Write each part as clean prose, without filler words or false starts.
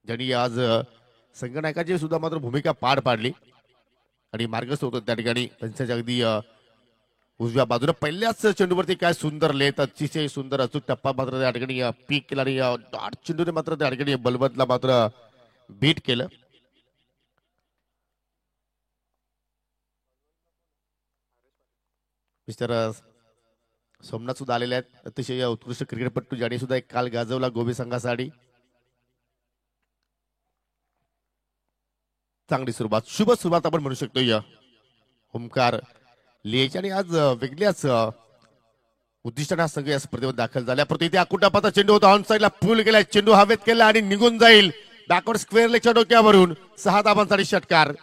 ज्यांनी आज संघनायकाची सुद्धा मात्र भूमिका पार पाडली आणि मार्गस्थ होतो त्या ठिकाणी त्यांच्या अगदी उजव्या बाजूला पहिल्याच चेंडूवरती काय सुंदर लेत अतिशय सुंदर अचूक टप्पा मात्र त्या ठिकाणी पीक केला आणि डॉट चेंडूने मात्र त्या ठिकाणी बलवंतला मात्र बीट केलं. मिस्टर सोमनाथ सुद्धा आलेले आहेत अतिशय उत्कृष्ट क्रिकेटपट्टू ज्याने सुद्धा एक काल गाजवला गोबी संघासाठी. चांगली सुरुवात शुभ सुरुवात आपण म्हणू शकतो या ओमकार लिहायची आणि आज वेगळ्याच उद्दिष्टाने संघ या स्पर्धेमध्ये दाखल झाल्या. परंतु इथे अकुटापाचा चेंडू होता ऑन साईडला फुल केला चेंडू हवेत केला आणि निघून जाईल बॅकवर्ड स्क्वेअर लेगच्या डोक्यावरून 6 धाबांसाठी षटकार.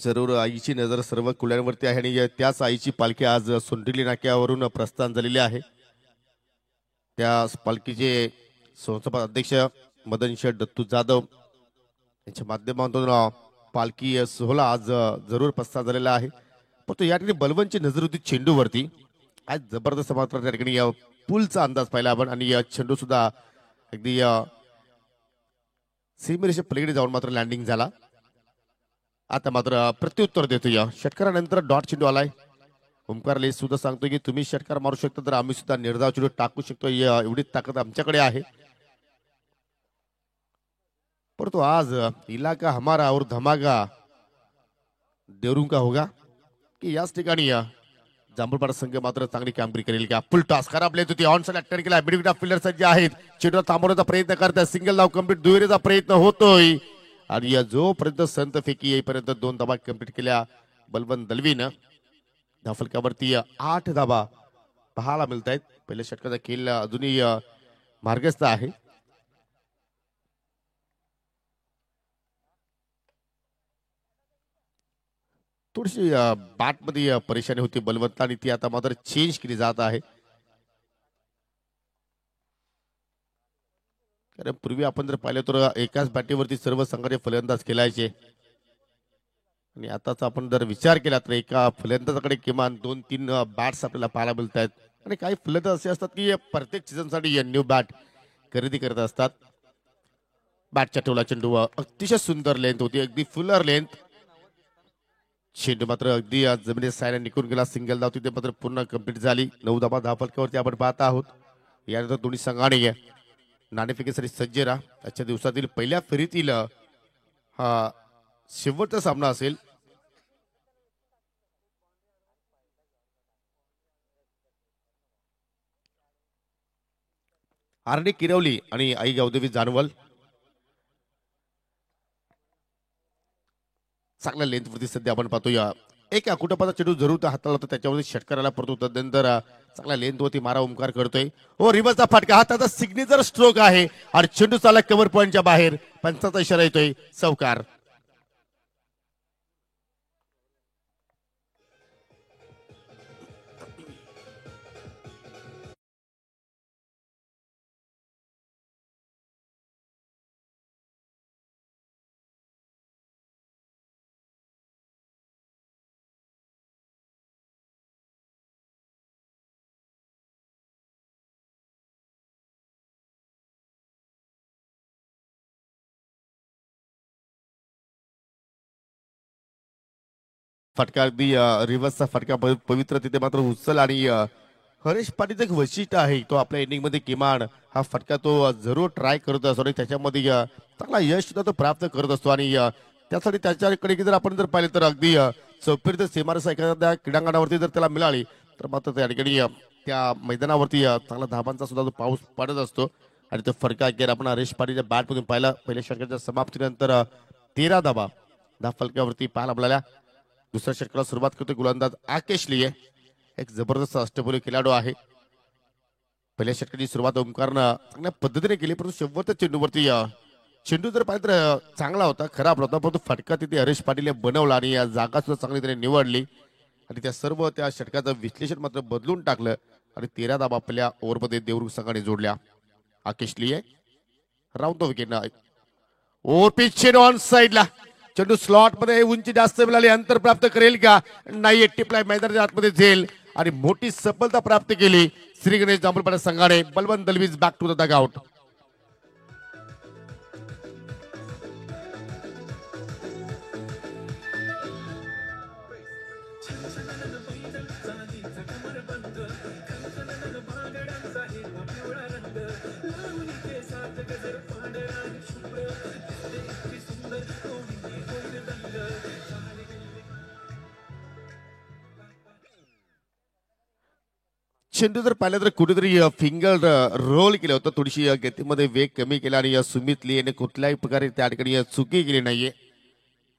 जरूर आईची नजर सर्व कुल्यांवरती आहे आणि त्याच आईची पालखी आज सोंडिली नाक्यावरून प्रस्थान झालेली आहे. त्या पालखीचे संस्थापक अध्यक्ष मदन शेठ दत्तू जाधव यांच्या माध्यमातून पालखी सोहळा आज जरूर प्रस्थान झालेला आहे. परंतु या ठिकाणी बलवंतची नजर होती चेंडूवरती. आज जबरदस्त मात्र त्या ठिकाणी पुलचा अंदाज पाहिला आपण आणि चेंडू सुद्धा अगदी सीमेरेषे पलीकडे जाऊन मात्र लँडिंग झाला. आता मात्र प्रत्युत्तर देतो या षटकारानंतर डॉट चेंडू आलाय. ओमकार लेस सुद्धा सांगतोय की तुम्ही षटकार मारू शकता तर आम्ही सुद्धा निर्धाव चेंडू टाकू शकतो एवढी ताकद आमच्याकडे आहे. परंतु आज इलाका हमारा और धमाका देवरून का होगा की याच ठिकाणी जांभूळपाडा संघ मात्र चांगली कामगिरी करेल का. फुल टॉस खराब लेत होती ऑन साइड अटॅक केला मिडविकेट फिल्डर सज्ज आहेत चेंडू थांबवण्याचा प्रयत्न करतात सिंगल धाव कंप्लीट दुहेरीचा प्रयत्न होतोय आणि जोपर्यंत संत फेकी येईपर्यंत 2 धाबा कंप्लीट केल्या बलवंत दलवीनं. धावफलकावरती 8 धाबा पाहायला मिळत आहेत. पहिल्या षटकाचा खेळ अजूनही मार्गस्थ आहे. थोडीशी बॅटमध्ये परेशानी होती बलवंत आणि ती आता मात्र चेंज केली जात आहे. कारण पूर्वी आपण जर पाहिलं तर एकाच बॅटीवरती सर्व संघाने फलंदाज खेळायचे आणि आताचा आपण जर विचार केला तर एका फलंदाजाकडे किमान 2-3 बॅट्स आपल्याला पाहायला मिळत आहेत. आणि काही फलंदाज असे असतात की प्रत्येक सीझनसाठी न्यू बॅट खरेदी करत असतात. बॅटच्या ठेवला चेंडू अतिशय सुंदर लेंथ होती अगदी फुलर लेंथ. चेंडू मात्र अगदी जमिनीत सायला निघून गेला सिंगल धाव तिथे मात्र पूर्ण कंप्लीट झाली. 9 धाबा धावफलकावरती आपण पाहत आहोत. यानंतर दोन्ही संघाने नाणेफेकीसाठी सज्ज राहा. आजच्या दिवसातील पहिल्या फेरीतील हा शेवटचा सामना असेल. आरडी किरवली आणि आई गावदेवी जानवल चांगल्या लेंथवरती सध्या आपण पाहतोय. एक कुटुंबाचा चेंडू जरूर हाताला होता त्याच्यावरती षटकाराला पडतो तदनंतर चांगल्या लेंथवरती मारा ओमकार करतोय. हो रिव्हर्सचा फटका हा त्याचा सिग्नेचर स्ट्रोक आहे आणि चेंडू चालक कव्हर पॉईंटच्या बाहेर. पंचाचा इशारा येतोय चौकार. फटका अगदी रिव्हर्सचा फटका पवित्र तिथे मात्र उचल आणि हरेश पाटीलचं एक वैशिष्ट्य आहे तो आपल्या इनिंग मध्ये किमान हा फटका तो जरूर ट्राय करत असतो आणि त्याच्यामध्ये चांगला यश सुद्धा तो प्राप्त करत असतो. आणि त्यासाठी त्याच्याकडे जर आपण जर पाहिलं तर अगदी चौफेर सीमारस एखाद्या क्रीडांगणावरती जर त्याला मिळाली तर मात्र त्या ठिकाणी त्या मैदानावरती चांगला धाबांचा सुद्धा तो पाऊस पडत असतो. आणि तो फटका गेला आपण हरेश पाटीलच्या बॅटमधून पाहिला. पहिल्या षटकाच्या समाप्तीनंतर 13 धाबा धावफलकावरती पाहायला मिळाल्या. दुसऱ्या षटकाला सुरुवात करतो गोलंदाज आकेश लिये एक जबरदस्त अष्टपैलू खेळाडू आहे. पहिल्या षटकाची सुरुवात ओमकारनं चांगल्या पद्धतीने केली परंतु शेवटच्या चेंडूवरती चेंडू जर पाहिजे तर चांगला होता खराब नव्हता परंतु फटका तिथे हरेश पाटील बनवला आणि या जागा सुद्धा चांगली त्याने निवडली आणि त्या सर्व त्या षटकाचं विश्लेषण मात्र बदलून टाकलं आणि 13 धावा आपल्या ओव्हरमध्ये देवरुख संघाने जोडल्या. आकेश लिये round the wicket over pitch on साइडला चेंडू स्लॉट मध्ये उंची जास्त मिळाली अंतर प्राप्त करेल का नाही टिपलाय मैदानाच्या आतमध्ये झेल आणि मोठी सफलता प्राप्त केली श्री गणेश जांभूळपाडा संघाने. बलवंत दलवीज बॅक टू द डगआउट. चेंडू जर पाहिलं तर कुठेतरी फिंगर रोल केलं होतं. थोडीशी गतीमध्ये वेग कमी केला आणि सुमित लिएने कुठल्याही प्रकारे त्या ठिकाणी चुकी केली नाहीये.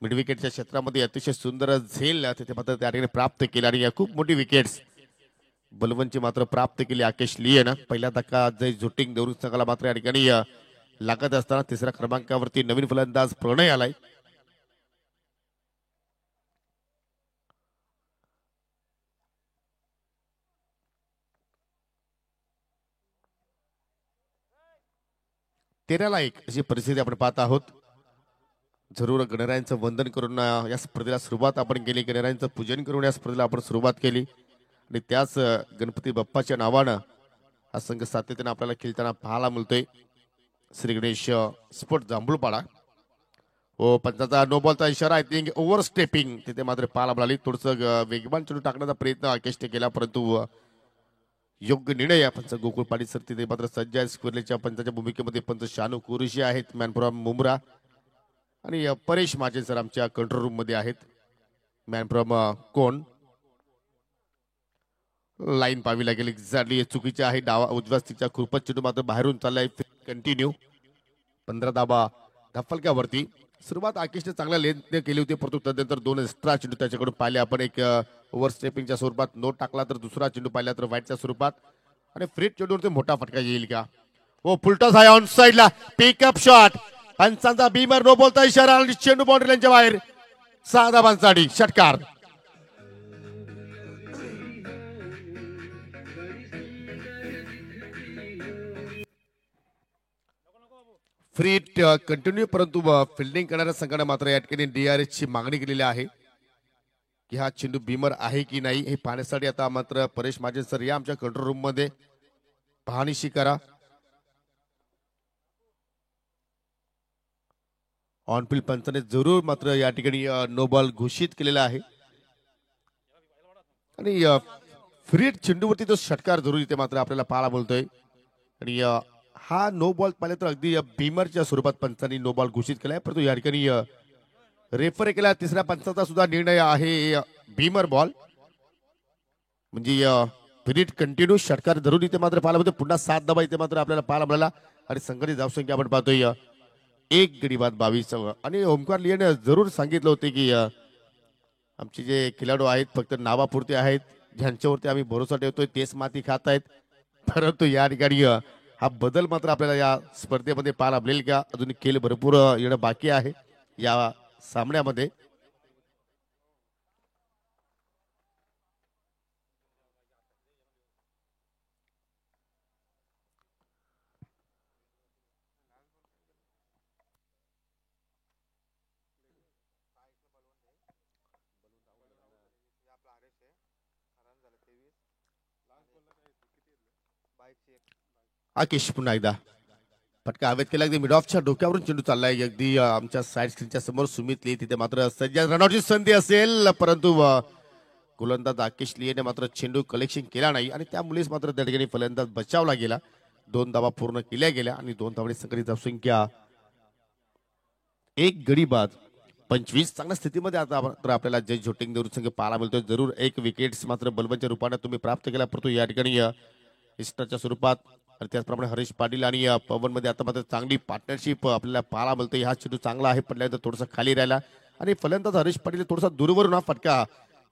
मिड विकेटच्या क्षेत्रामध्ये अतिशय सुंदर झेल तिथे मात्र त्या ठिकाणी प्राप्त केला आणि खूप मोठी विकेट्स बलवंतची मात्र प्राप्त केली आकेश लिएनं. पहिला धक्का जय झुटिंग देवरुख संघाला मात्र या ठिकाणी लागत असताना तिसऱ्या क्रमांकावरती नवीन फलंदाज प्रणय आलाय. तेराला एक अशी परिस्थिती आपण पाहत आहोत. जरूर गणरायांचं वंदन करून या स्पर्धेला सुरुवात आपण केली. गणरायांचं पूजन करून या स्पर्धेला आपण सुरुवात केली आणि त्याच गणपती बाप्पाच्या नावानं हा संघ सातत्याने आपल्याला खेळताना पाहायला मिळतोय. श्री गणेश स्पोर्ट जांभूळपाडा व पंचाचा नो बॉलचा इशारा. आय थिंक ओव्हर स्टेपिंग तिथे मात्र पाहायला मिळाली. थोडंसं वेगवान चेंडू टाकण्याचा प्रयत्न आकेशने केला परंतु योग्य निर्णय पंच गोकुळ पाटील सर तिथे मात्र सज्ज आहे. स्क्वेअरच्या पंचाच्या भूमिकेमध्ये पंच शानू कुरुशी आहेत. मॅन फ्रॉम मुंब्रा आणि परेश माजे सर आमच्या कंट्रोल रूम मध्ये आहेत. मॅन फ्रॉम कोण लाईन पाहावी लागेल एक्झॅक्टली चुकीची आहे. डावा उजव्या स्टिकच्या खूपच चेंडू मात्र बाहेरून चाललाय. कंटिन्यू 15 धाबा धफलक्यावरती. सुरुवात आकेशने चांगल्या लेंथ केली होती परंतु त्यानंतर 2 एक्स्ट्रा चेंडू त्याच्याकडून पाहिले आपण. एक ओव्हर स्टेपिंगच्या स्वरूपात नोट टाकला तर दुसरा चेंडू पाहिला तर व्हाईटच्या स्वरूपात आणि फ्रीट चेंडूवरती मोठा फटका येईल का. हो फुलटॉस आहे ऑन साइडला पिकअप शॉट. पंचांचा बीमर नो बॉलचा इशारा आणि चेंडू बाउंड्री लाईनच्या बाहेर. 6 धावांसाठी षटकार. फ्रीट कंटिन्यू परंतु फिल्डिंग करणाऱ्या संघाने मात्र या ठिकाणी DRS ची मागणी केलेली आहे की हा चेंडू बीमर आहे की नाही हे पाहण्यासाठी. आता मात्र परेश माजे सर या आमच्या कंट्रोल रूम मध्ये पाहणीशी करा. ऑन फील्ड पंचाने जरूर मात्र या ठिकाणी नो बॉल घोषित केलेला आहे आणि फ्रीट चेंडूवरती तो षटकार जरूर इथे मात्र आपल्याला पाहायला मिळतोय. आणि हा नो बॉल पाहिलं तर अगदी बीमरच्या स्वरूपात पंचांनी नो बॉल घोषित केलाय परंतु या ठिकाणी रेफर केला. तिसऱ्या पंचाचा सुद्धा निर्णय आहे बीमर बॉल. म्हणजे फ्रीट कंटिन्यू षटकार जरूर इथे मात्र पाहायला मिळतो. पुन्हा 7 धावा इथे मात्र आपल्याला पाहायला मिळाला आणि संघाची धावसंख्या आपण पाहतोय 1 गडी बाद 22. आणि ओमकार लिएने जरूर सांगितलं होते की आमचे जे खेळाडू आहेत फक्त नावापुरते आहेत ज्यांच्यावरती आम्ही भरोसा ठेवतोय तेच माती खात आहेत. परंतु या ठिकाणी हा बदल मात्र आपल्याला या स्पर्धेमध्ये पाहायला मिळेल का. अजून खेळ भरपूर येणं बाकी आहे या सामन्यामध्ये. आकेश पुन्हा एकदा फटका हवेत केला. अगदी मिड ऑफच्या डोक्यावरून चेंडू चाललाय अगदी आमच्या साईड स्क्रीनच्या समोर. सुमित ली तिथे मात्र सज्जा रनआउटची संधी असेल परंतु गोलंदाज आकेश लिएने मात्र चेंडू कलेक्शन केला नाही आणि त्यामुळेच मात्र त्या ठिकाणी फलंदाज बचावला गेला. 2 धावा पूर्ण केल्या गेल्या आणि 2 धावांनी संघाची धावसंख्या 1 गडी बाद 25. चांगल्या स्थितीमध्ये आता मात्र आपल्याला जय झोटिंग देवरुख संघ पाहायला मिळतोय. जरूर 1 विकेट्स मात्र बलवंतच्या रूपाने तुम्ही प्राप्त केला परंतु या ठिकाणी इस्टरच्या स्वरूपात आणि त्याचप्रमाणे हरीश पाटील आणि पवन मध्ये आता मात्र चांगली पार्टनरशिप आपल्याला पाहायला मिळते. हा चेंडू चांगला आहे पडल्यानंतर थोडासा खाली राहिला आणि फलंदाज हरीश पाटील थोडासा दूरवरून हा फटका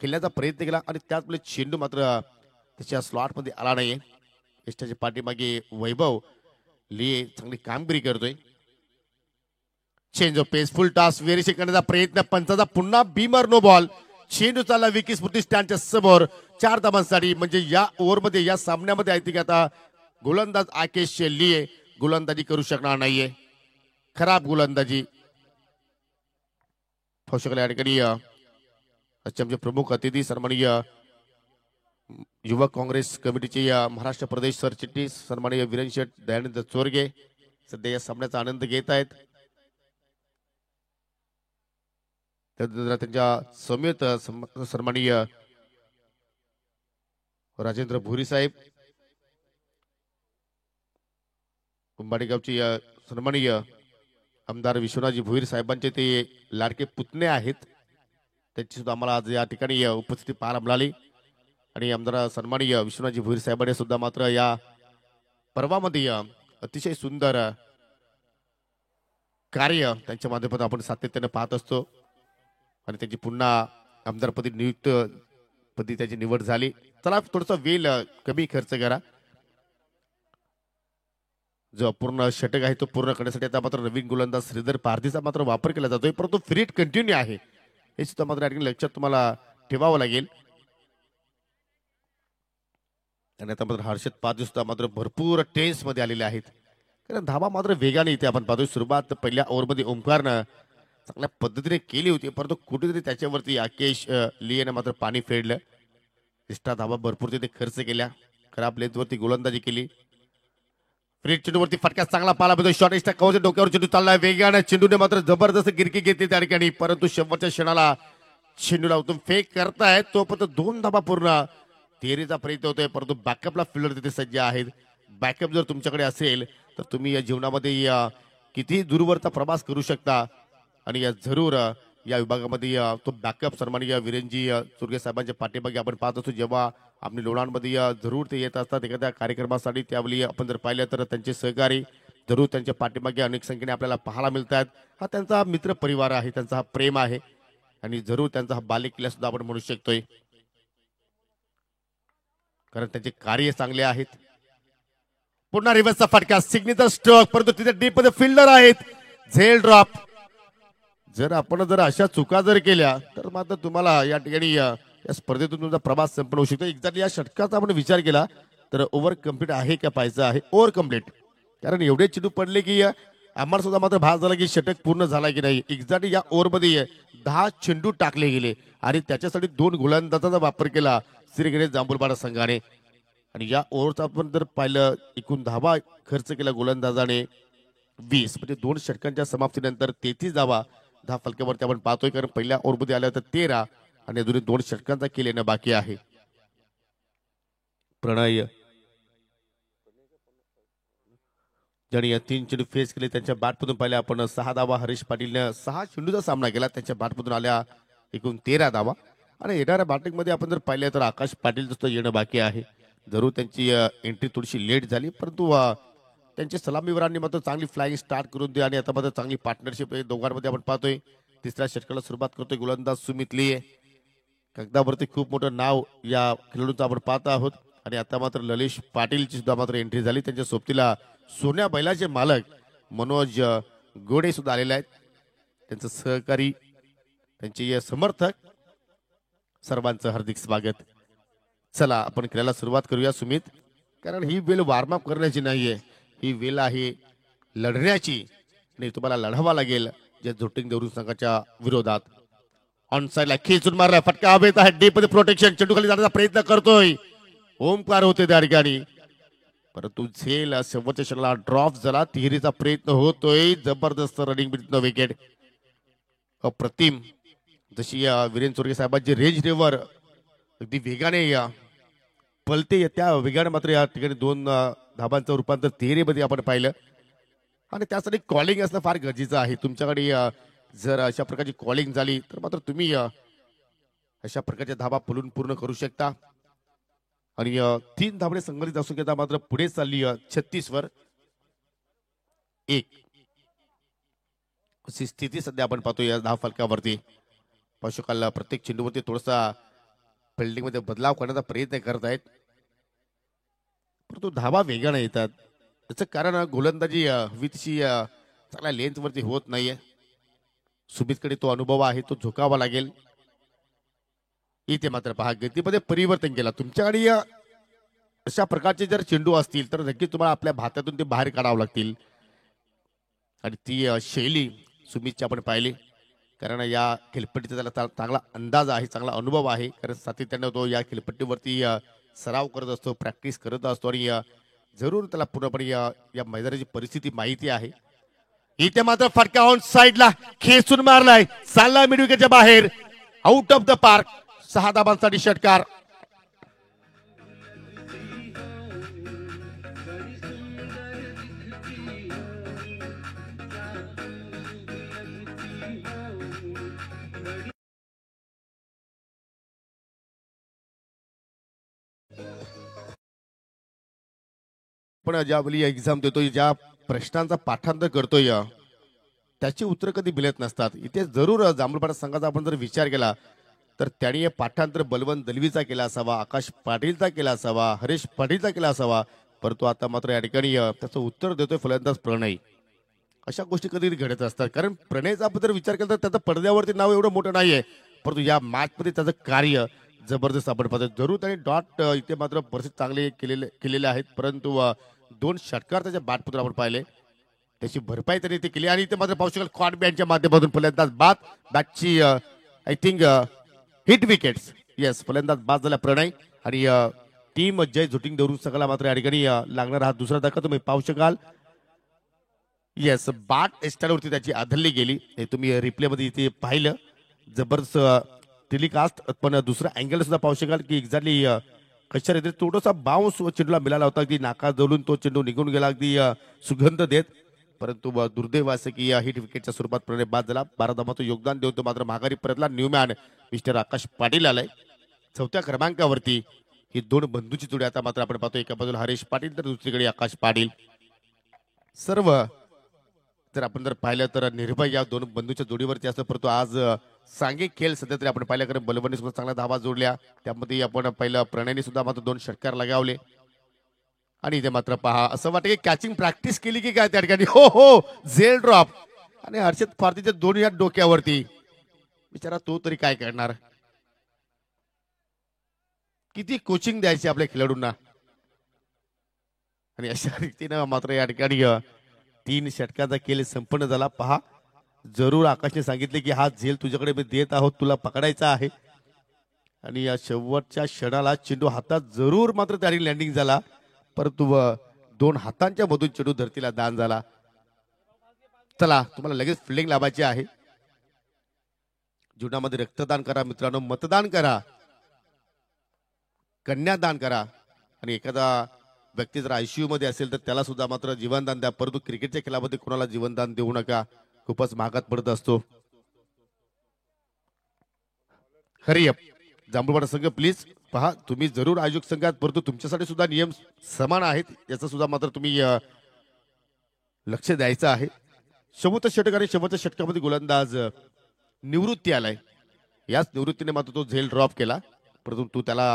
खेळण्याचा प्रयत्न केला आणि त्याचमुळे चेंडू मात्र त्याच्या स्लॉट मध्ये आला नाहीये. इस्टरच्या पाठीमागे वैभव लिये चांगली कामगिरी करतोय. Change of pace full toss वेरिशे करण्याचा प्रयत्न पंचाचा पुन्हा बीमर नो बॉल. चेंडू चालला विकी स्मृती स्टँडच्या समोर. 4 धाबांसाठी म्हणजे या ओव्हरमध्ये या सामन्यामध्ये आहे की आता गोलंदाज आकेश लिये गोलंदाजी करू शकणार नाहीये. खराब गोलंदाजी. या ठिकाणी आमचे प्रमुख अतिथी सन्माननीय युवक काँग्रेस कमिटीचे महाराष्ट्र प्रदेश सरचिटणीस सन्माननीय वीरेन शेठ दयानंद चोरगे सध्या या सामन्याचा आनंद घेत आहेत. त्यांच्या समेत सन्माननीय राजेंद्र भुरी साहेब कुंभाडेगावची सन्माननीय आमदार विश्वनाथजी भोईर साहेबांचे ते लाडके पुतणे आहेत. त्यांची सुद्धा आम्हाला आज या ठिकाणी उपस्थिती पाहायला मिळाली आणि आमदार सन्माननीय विश्वनाथजी भोईर साहेबांनी सुद्धा मात्र या पर्वामध्ये अतिशय सुंदर कार्य त्यांच्या माध्यमातून आपण सातत्याने पाहत असतो आणि त्यांची पुन्हा आमदारपदी नियुक्तपदी त्याची निवड झाली. चला थोडसा वेळ कमी खर्च करा. जो अपूर्ण षटक आहे तो पूर्ण करण्यासाठी आता मात्र नवीन गोलंदाज श्रीधर पारधीचा मात्र वापर केला जातोय परंतु फ्रीट कंटिन्यू आहे हे सुद्धा मात्र लक्षात तुम्हाला ठेवावं लागेल. आणि आता मात्र हर्षद पारधी सुद्धा मात्र भरपूर टेन्स मध्ये आलेले आहेत कारण धावा मात्र वेगाने इथे आपण पाहतोय. सुरुवात पहिल्या ओव्हरमध्ये ओंकारनं चांगल्या पद्धतीने केली होती परंतु कुठेतरी त्याच्यावरती आकेश लियेने मात्र पाणी फेडलं. एक्स्ट्रा धावा भरपूर तिथे खर्च केल्या. खराब लेंथवरती गोलंदाजी केली. फ्रीट चेंडूवरती फटका चांगला पाला मिळतो. शॉर्ट एक्स्ट्रा कव्हरच्या डोक्यावर चेंडू चाललाय वेगाने. चेंडूने मात्र जबरदस्त गिरकी घेतली त्या ठिकाणी परंतु शेवटच्या क्षणाला चेंडूला उतरून फेक करतायत तोपर्यंत 2 धाबा पूर्ण. तेरीचा प्रयत्न होतोय परंतु बॅकअपला फिल्डर तिथे सज्ज आहेत. बॅकअप जर तुमच्याकडे असेल तर तुम्ही या जीवनामध्ये किती दूरवरचा प्रवास करू शकता आणि जरूर या विभागामध्ये तो बॅकअप सन्माननीय वीरेनजी चुरगे साहेबांच्या पाठीमागे आपण पाहत असतो. जेव्हा आपली लोणांमध्ये जरूर ते येत असतात एखाद्या कार्यक्रमासाठी त्यावेळी आपण जर पाहिलं तर त्यांचे सहकारी जरूर त्यांच्या पाठीमागे अनेक संख्येने आपल्याला पाहायला मिळतात. हा त्यांचा मित्र परिवार आहे. त्यांचा हा प्रेम आहे आणि जरूर त्यांचा हा बालेक किल्ला सुद्धा आपण म्हणू शकतोय कारण त्यांचे कार्य चांगले आहेत. पुन्हा रिव्हर्सचा फटका सिग्नेचर स्ट्रोक परंतु तिथे डीप मध्ये फिल्डर आहेत. झेल ड्रॉप. जर आपण जर अशा चुका जर केल्या तर मात्र तुम्हाला या ठिकाणी या स्पर्धेतून तुमचा प्रवास संपन्न होऊ शकतो. एक्झॅक्टली या षटकाचा आपण विचार केला तर ओव्हर कम्प्लीट आहे का पाहायचं आहे. ओव्हर कम्प्लीट कारण एवढे चेंडू पडले की आम्हाला सुद्धा मात्र भास झाला की षटक पूर्ण झाला की नाही. एक्झॅक्टली या ओव्हरमध्ये 10 चेंडू टाकले गेले आणि त्याच्यासाठी 2 गोलंदाजांचा वापर केला श्री गणेश जांभूळपाडा संघाने आणि या ओव्हरचा आपण जर पाहिलं एकूण धावा खर्च केला गोलंदाजाने 20 म्हणजे 2 षटकांच्या समाप्तीनंतर 33 धावा 10 फलक्यावरती आपण पाहतोय कारण पहिल्या ओव्हरमध्ये आल्या तर 13 आणि अजून 2 षटकांचा केलेलं बाकी आहे. प्रणय ज्यांनी 3 चेंडू फेस केले त्यांच्या बॅटमधून पाहिल्या आपण 6 धावा. हरीश पाटीलने 6 चेंडूचा सामना केला त्यांच्या बॅटमधून आल्या एकूण 13 धावा आणि येणाऱ्या बॅटिंगमध्ये आपण जर पाहिलं तर आकाश पाटील सुद्धा येणं बाकी आहे. जरूर त्यांची एंट्री थोडीशी लेट झाली परंतु त्यांच्या सलामीवरांनी मात्र चांगली फ्लाइंग स्टार्ट करून दे आणि आता मात्र चांगली पार्टनरशिप दोघांमध्ये आपण पाहतोय. तिसऱ्या षटकाला सुरुवात करतोय गोलंदाज सुमित लिये. कागदावरती खूप मोठं नाव या खेळाडूचं आपण पाहत आहोत आणि आता मात्र ललिश पाटीलची सुद्धा मात्र एंट्री झाली. त्यांच्या सोबतीला सोन्या बैलाचे मालक मनोज गोडे सुद्धा आलेले आहेत. त्यांचं सहकारी त्यांचे समर्थक सर्वांचं हार्दिक स्वागत. चला आपण खेळायला सुरुवात करूया सुमित कारण ही वेळ वॉर्मअप करण्याची नाहीये. ही वेळ आहे लढण्याची आणि तुम्हाला लढावा लागेल जे झोटिंग देऊन संघाच्या विरोधात. ऑन साइडला खेचून मारला फटका हवेत आहे. डीप मध्ये प्रोटेक्शन चेंडू खाली जाण्याचा प्रयत्न करतोय. ओमकार होते त्या ठिकाणी परंतु झेल शेवटच्या क्षणाला ड्रॉप झाला. तिहेरीचा प्रयत्न होतोय. जबरदस्त रनिंग बिटवीन द विकेट. अप्रतिम जशी वीरेन चोरगे साहेबांची रेंज रेवर अगदी वेगाने पलते त्या वेगाने मात्र या ठिकाणी 2 धाबांचं रूपांतर तिहेरीमध्ये आपण पाहिलं आणि त्यासाठी कॉलिंग असणं फार गरजेचं आहे. तुमच्याकडे जर अशा प्रकारची कॉलिंग झाली तर मात्र तुम्ही अशा प्रकारच्या धाबा पूर्ण करू शकता आणि 3 धाबडे संघटित असून घेता मात्र पुढे चालली 36 वर 1 अशी स्थिती सध्या आपण पाहतो. या 10 फलकावरती पाशुकाल प्रत्येक चेंडूवरती थोडासा फिल्डिंग मध्ये बदलाव करण्याचा प्रयत्न करत आहेत परंतु धाबा वेगाने येतात. त्याचं कारण गोलंदाजी हवीतशी चांगल्या लेंथ वरती होत नाहीये. सुमितकडे तो अनुभव आहे तो झुकावा लागेल. इथे मात्र पहा गतीमध्ये परिवर्तन केला तुमच्याकडे अशा प्रकारचे जर चेंडू असतील तर नक्कीच तुम्हाला आपल्या भात्यातून ते बाहेर काढावं लागतील आणि ती शैली सुमितची आपण पाहिली कारण या खेळपट्टीचा त्याला चांगला अंदाज आहे चांगला अनुभव आहे कारण सातत्याने तो या खेळपट्टीवरती सराव करत असतो प्रॅक्टिस करत असतो आणि जरूर त्याला पूर्णपणे या मैदानाची परिस्थिती माहिती आहे इथे मात्र फटका ऑन साइडला खेचून मारलाय चालला मिड विकेटच्या बाहेर आउट ऑफ द पार्क 6 धाबांसाठी षटकार पण ज्यावेळी एक्झाम देतोय ज्या प्रश्नांचा पाठांतर करतोय त्याची उत्तर कधी मिळत नसतात इथे जरूर जांभूळपाडा संघाचा आपण जर विचार केला तर त्यांनी पाठांतर बलवंत दलवीचा केला असावा आकाश पाटीलचा केला असावा हरेश पाटीलचा केला असावा परंतु आता मात्र या ठिकाणी त्याचं उत्तर देतोय फलंदाज प्रणय अशा गोष्टी कधी घडत असतात कारण प्रणयचा आपण जर विचार केला तर त्याचं पडद्यावरती नाव एवढं मोठं नाहीये परंतु या मॅच मध्ये त्याचं कार्य जबरदस्त आपण पाहतो जरूर त्याने डॉट इथे मात्र बरेच चांगले केलेले आहेत परंतु 2 षटकार त्याच्या बॅटपत्र आपण पाहिले त्याची भरपाई त्यांनी ते केली आणि इथे मात्र पाहू शकाल क्वाड बँडच्या माध्यमातून फलंदाज बाद बॅटची I think hit wickets yes फलंदाज बाद झाला प्रणय आणि टीम जय झुटिंग देऊन सगळा मात्र या ठिकाणी लागणार हा दुसरा धक्का तुम्ही पाहू शकाल येस बॅट एस्टारवरती त्याची आदळली गेली हे तुम्ही रिप्ले मध्ये इथे पाहिलं जबरदस्त टेलिकास्ट पण दुसरा अँगल सुद्धा पाहू शकाल की एक्झॅक्टली कशा रीती थोडासा बाउन्स चेंडूला मिळाला होता अगदी नाका जवळून तो चेंडू निघून गेला अगदी सुगंध देत परंतु दुर्दैव असं की या हिट विकेटच्या स्वरूपात प्रणय बाद झाला 12 धावांचं योगदान देऊन तो मात्र माघारी परतला न्यूमॅन मिस्टर आकाश पाटील आलाय 4थ्या क्रमांकावरती ही 2 बंधूची जोडी आता मात्र आपण पाहतो एका बाजूला हरेश पाटील तर दुसरीकडे आकाश पाटील सर्व जर आपण जर पाहिलं तर निर्भय या 2 बंधूच्या जोडीवरती असं परंतु आज सांघिक खेळ सध्या तरी आपण पाहिलं कारण बलवंतने सुद्धा चांगला धावा जोडल्या त्यामध्ये आपण पाहिलं प्रणयने सुद्धा मात्र 2 षटकार लगावले आणि इथे मात्र पहा असं वाटतं की कॅचिंग प्रॅक्टिस केली की काय त्या ठिकाणी हो हो झेल ड्रॉप आणि हर्षद पारधीच्या 2 या डोक्यावरती बिचारा तो तरी काय करणार किती कोचिंग द्यायची आपल्या खेळाडूंना आणि अशा रीतीनं मात्र या ठिकाणी 3 षटकाचा खेळ संपन्न झाला पहा जरूर आकाशने सांगितले की हा झेल तुझ्याकडे मी देत आहोत तुला पकडायचा आहे आणि या शेवटच्या क्षणाला चेंडू हातात जरूर मात्र त्याने लँडिंग झाला परंतु 2 हातांच्या मधून चेंडू धरतीला दान झाला चला तुम्हाला लगेच फिल्डिंग लावायची आहे जीवनामध्ये रक्तदान करा मित्रांनो मतदान करा कन्यादान करा आणि एखादा व्यक्ती जर आयसीयू मध्ये असेल तर त्याला सुद्धा मात्र जीवनदान द्या परंतु क्रिकेटच्या खेळामध्ये कोणाला जीवनदान देऊ नका खूपच महागात पडत असतो हरियप जांभूळपाडा संघ प्लीज पहा तुम्ही जरूर आयोजक संघात परंतु तुमच्यासाठी सुद्धा नियम समान आहेत याचा सुद्धा मात्र तुम्ही लक्ष द्यायचं आहे शेवटच्या षटक आणि शेवटच्या षटकामध्ये गोलंदाज निवृत्ती आलाय याच निवृत्तीने मात्र तो झेल ड्रॉप केला परंतु त्याला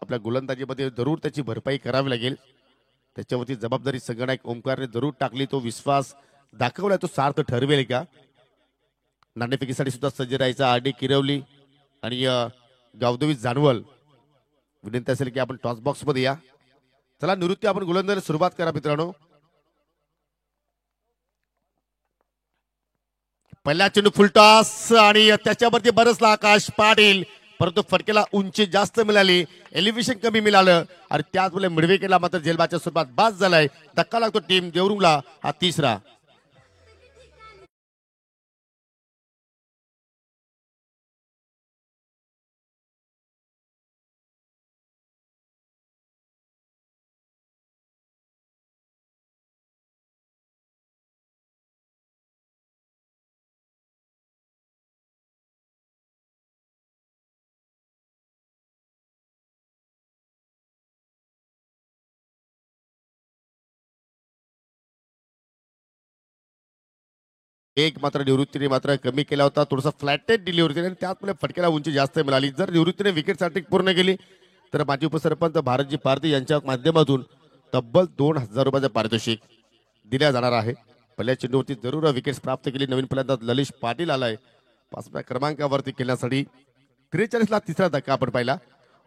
आपल्या गोलंदाजीमध्ये जरूर त्याची भरपाई करावी लागेल त्याच्यावरती जबाबदारी संघनायक ओमकारने जरूर टाकली तो विश्वास दाखवला तो सार्थ ठरवेल का नाणेफेकीसाठी सुद्धा सज्ज राहायचा आरडी किरवली आणि गावदेवी जानवल विनंती असेल की आपण टॉस बॉक्स मध्ये या चला निवृत्ती आपण गोलंदाजीला सुरुवात करा मित्रांनो पहिला चेंडू फुलटॉस आणि त्याच्यावरती बरसला आकाश पाटील परंतु फटकेला उंची जास्त मिळाली एलिव्हेशन कमी मिळालं आणि त्याच वेळेला मिडविकेटला मात्र झेलबाच्या स्वरूपात बाद झालाय धक्का लागतो टीम देवरुंगला हा 3रा एक मात्र निवृत्तीने मात्र कमी केला होता थोडासा फ्लॅटेड दिली होती आणि त्यात फटकेला उंची जास्त मिळाली जर निवृत्तीने विकेट साठी पूर्ण केली तर माजी उपसरपंच भारतजी पारधी यांच्या माध्यमातून तब्बल 2000 रुपयाचे पारितोषिक दिल्या जाणार आहे पहिल्या चेंडूवरती जरूर विकेट प्राप्त केली नवीन फलंदाज ललिश पाटील आलाय 5व्या क्रमांकावरती खेळण्यासाठी 43ला तिसरा धक्का आपण पाहिला.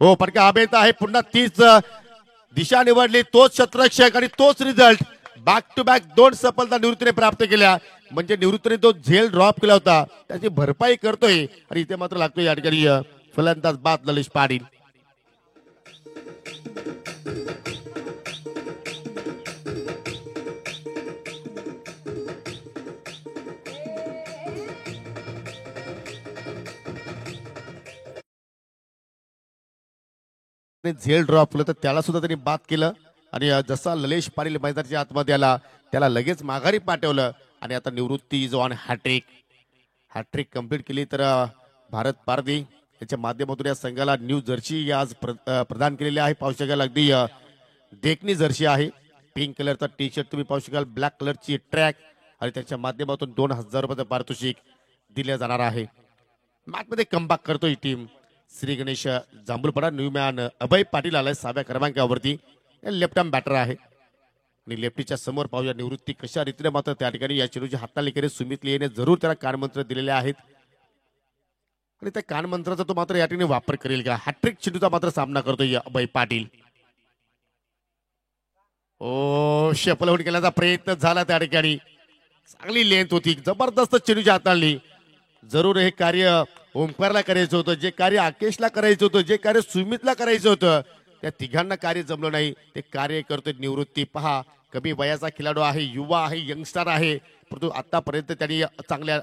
हो फटका अभेद आहे. पुन्हा तीच दिशा निवडली, तोच शतरक्षक आणि तोच रिझल्ट. बॅक टू बॅक 2 सफलता निवृत्तीने प्राप्त केल्या. म्हणजे निवृत्तीने तो झेल ड्रॉप केला होता त्याची भरपाई करतोय आणि इथे मात्र लागतोय या ठिकाणी फलंदाज बाद ललिश पाटील. झेल ड्रॉप केलं तर त्याला सुद्धा त्यांनी बाद केलं आणि जसा ललेश पाटील मैदानाच्या आतमध्ये आला त्याला लगेच माघारी पाठवलं आणि आता निवृत्ती जो आणि हॅट्रिक कंप्लीट केली. तर भारत पारधी याच्या माध्यमातून या संघाला न्यू जर्सी आज प्रदान केलेली आहे. पाहू शकाल अगदी देखणी जर्सी आहे. पिंक कलरचा टी शर्ट तुम्ही पाहू शकाल, ब्लॅक कलरची ट्रॅक आणि त्याच्या माध्यमातून 2000 रुपयाचं पारितोषिक दिले जाणार आहे. मॅच मध्ये कमबॅक करतोय टीम श्री गणेश जांभूलपाडा. न्यूमॅन अभय पाटील आलाय 6व्या क्रमांकावरती. लेफ्ट आर्म बॅटर आहे आणि लेफ्टीच्या समोर पाहूया निवृत्ती कशा रीतीने मात्र त्या ठिकाणी या चेंडूची हाताळणी केली. सुमित लिहेने जरूर त्याला कानमंत्र दिलेले आहेत आणि त्या कानमंत्राचा तो मात्र या ठिकाणी वापर करेल का. हॅट्रिक चेंडूचा मात्र सामना करतोय अभय पाटील. ओ शेपलवून केल्याचा प्रयत्न झाला त्या ठिकाणी. चांगली लेंथ होती, जबरदस्त चेंडूची हाताळणी. जरूर हे कार्य ओंकारला करायचं होतं, जे कार्य आकेशला करायचं होतं, जे कार्य सुमितला करायचं होतं, त्या तिघांना कार्य जमलं नाही. ते कार्य करतोय निवृत्ती. पहा कमी वयाचा खेळाडू आहे, युवा आहे, यंगस्टर आहे, परंतु आतापर्यंत त्यांनी चांगल्या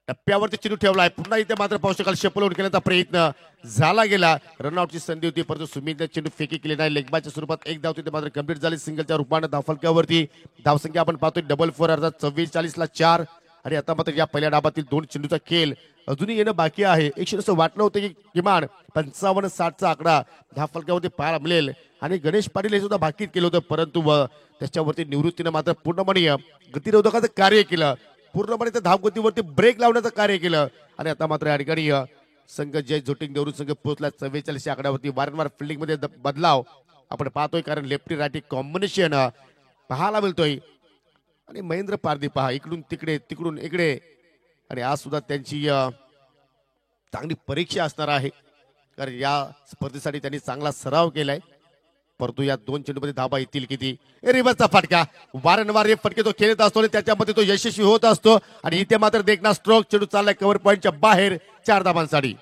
टप्प्यावरती चेंडू ठेवला आहे. पुन्हा इथे मात्र पाहू शकाल शेपलवून केल्याचा प्रयत्न झाला गेला. रनआउटची संधी होती परंतु सुमितने चेंडू फेकी केली नाही. लेगबाच्या स्वरूपात एक धाव तिथे मात्र कंप्लीट झाली. सिंगलच्या रूपाने धावफलकावरती धावसंख्या आपण पाहतोय 4 अर्थात 44ला 4. आणि आता मात्र या पहिल्या डाबातील 2 चेंडूचा खेळ अजूनही येणं बाकी आहे. एक असं वाटलं होतं की किमान 55-60चा आकडा धावफलकावरती पाहायला मिळेल आणि गणेश पाटील हे सुद्धा भाकीत केलं होतं, परंतु त्याच्यावरती निवृत्तीनं मात्र पूर्णपणे गतिरोधकाचं कार्य केलं. पूर्णपणे त्या धावगतीवरती ब्रेक लावण्याचं कार्य केलं आणि आता मात्र या ठिकाणी संघ जय झोटिंग देवरून संघ पोहोचला 44 आकड्यावरती. वारंवार फिल्डिंग मध्ये बदलाव आपण पाहतोय कारण लेफ्टी राईटी कॉम्बिनेशन पाहायला मिळतोय. आणि महेंद्र पारदी पहा इकडून तिकडे तिकडून इकडे आणि आज सुद्धा त्यांची चांगली परीक्षा असणार आहे कारण या स्पर्धेसाठी त्यांनी चांगला सराव केलाय. परंतु या 2 चेंडूमध्ये धाबा येतील किती. रिव्हर्सचा फटका, वारंवार हे फटके तो खेळत असतो आणि त्याच्यामध्ये तो यशस्वी होत असतो आणि इथे मात्र देखना स्ट्रोक चेंडू चाललाय कव्हर पॉईंटच्या बाहेर 4 धाबांसाठी.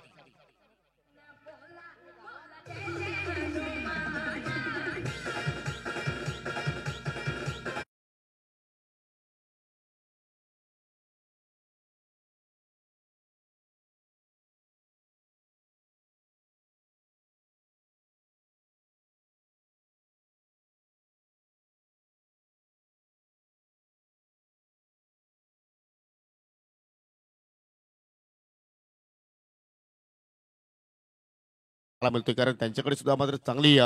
मिळतोय कारण त्यांच्याकडे सुद्धा मात्र चांगली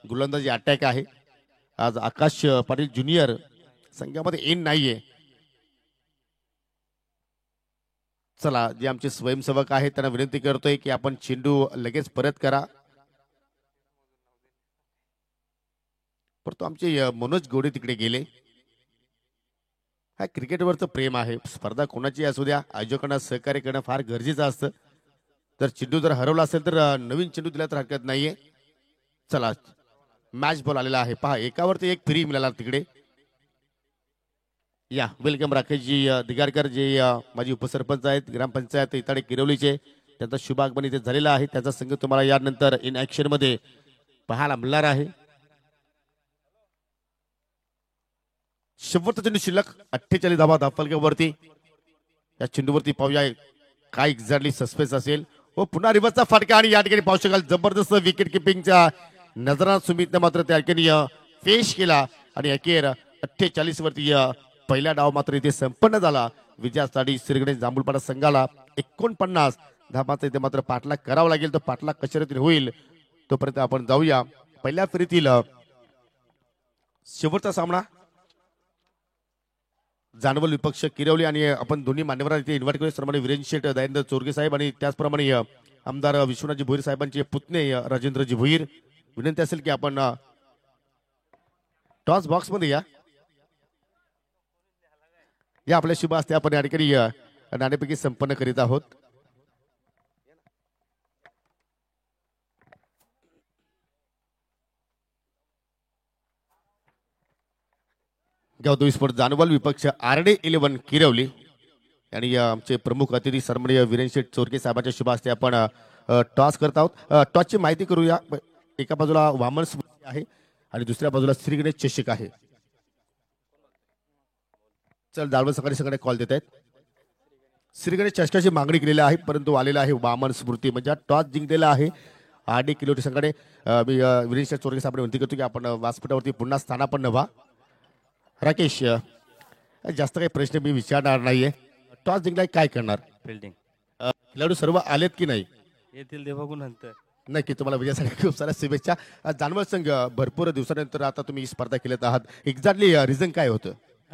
गोलंदाजी अटॅक आहे. आज आकाश पाटील ज्युनियर संघामध्ये इन नाहीये. चला जे आमचे स्वयंसेवक आहेत त्यांना विनंती करतोय की आपण चेंडू लगेच परत करा. परंतु आमचे मनोज गोडे तिकडे गेले. हा क्रिकेटवरचं प्रेम आहे. स्पर्धा कोणाची असू द्या आयोजकांना सहकार्य करणं फार गरजेचं असतं. जर चेंडू जर हरवला असेल तर नवीन चेंडू दिला तर हरकत नाहीये. चला मॅच बॉल आलेला आहे पहा एकावरती एक फ्री मिळाला तिकडे. या वेलकम राकेशजी दिगारकर जे माझी उपसरपंच आहेत ग्रामपंचायत इताडे किरवलीचे, त्यांचा शुभागमन इथे झालेला आहे. त्याचा संघ तुम्हाला यानंतर इन ऍक्शन मध्ये पाहायला मिळणार आहे. शेवटचा चेंडू शिल्लक 48 धावा धावफलकावरती. या चेंडूवरती पाहूया काय एक्झॅक्टली सस्पेन्स असेल. हो पुन्हा रिव्हर्सचा फटका आणि या ठिकाणी पाहू शकाल जबरदस्त विकेट किपिंगच्या नजरात सुमितने मात्र त्या ठिकाणी फेश केला आणि अखेर 48 वरती पहिला डाव मात्र इथे संपन्न झाला. विजयासाठी श्री गणेश जांभूलपाडा संघाला 49 धावांचा इथे मात्र पाठलाग करावा लागेल. तो पाठलाग कशा रीतीने होईल तोपर्यंत आपण जाऊया पहिल्या फेरीतील शेवटचा सामना. जानवल विपक्ष किरवली आणि आपण दोन्ही मान्यवरांना इथे इन्व्हाइट करू. सर्वांनी वीरेंद्र शेठ दयानंद चोरगे साहेब आणि त्याचप्रमाणे आमदार विश्वनाथजी भोईर साहेबांचे पुतणे राजेंद्रजी भोईर. विनंती असेल की आपण टॉस बॉक्स मध्ये या आपल्या शुभ असते आपण या ठिकाणी नाणेपैकी संपन्न करीत आहोत. गावतो स्पोर्ट जानवल विपक्ष RD11 किरवली आणि आमचे प्रमुख अतिथी सन्माननीय वीरेंद्र शेठ चोरके साहेबांच्या शुभ हस्ते आपण टॉस करत आहोत. टॉसची माहिती करूया. एका बाजूला वामन स्मृती आहे आणि दुसऱ्या बाजूला श्री गणेश चषक आहे. चल दालवण सकाळी सकाळी कॉल देत आहेत. श्री गणेश चषकाची मागणी केलेली आहे परंतु आलेला आहे वामन स्मृती म्हणजे टॉस जिंकलेला आहे. RD किलो संघाने मी वीरेंद्र शेठ चोरके साहेबांना विनंती करतो की आपण व्यासपीठावरती पुन्हा स्थानापन्न व्हा. राकेश जास्त काही प्रश्न मी विचारणार नाहीये. टॉस जिंकलाय काय करणार? फिल्डिंग. खेळाडू सर्व आलेत की नाही? येथील ते बघू नंतर. नक्की तुम्हाला विजयासाठी खूप साऱ्या शुभेच्छा. जानवल संघ भरपूर दिवसानंतर आता तुम्ही ही स्पर्धा खेळत आहात. एक्झॅक्टली रिझन काय होतं?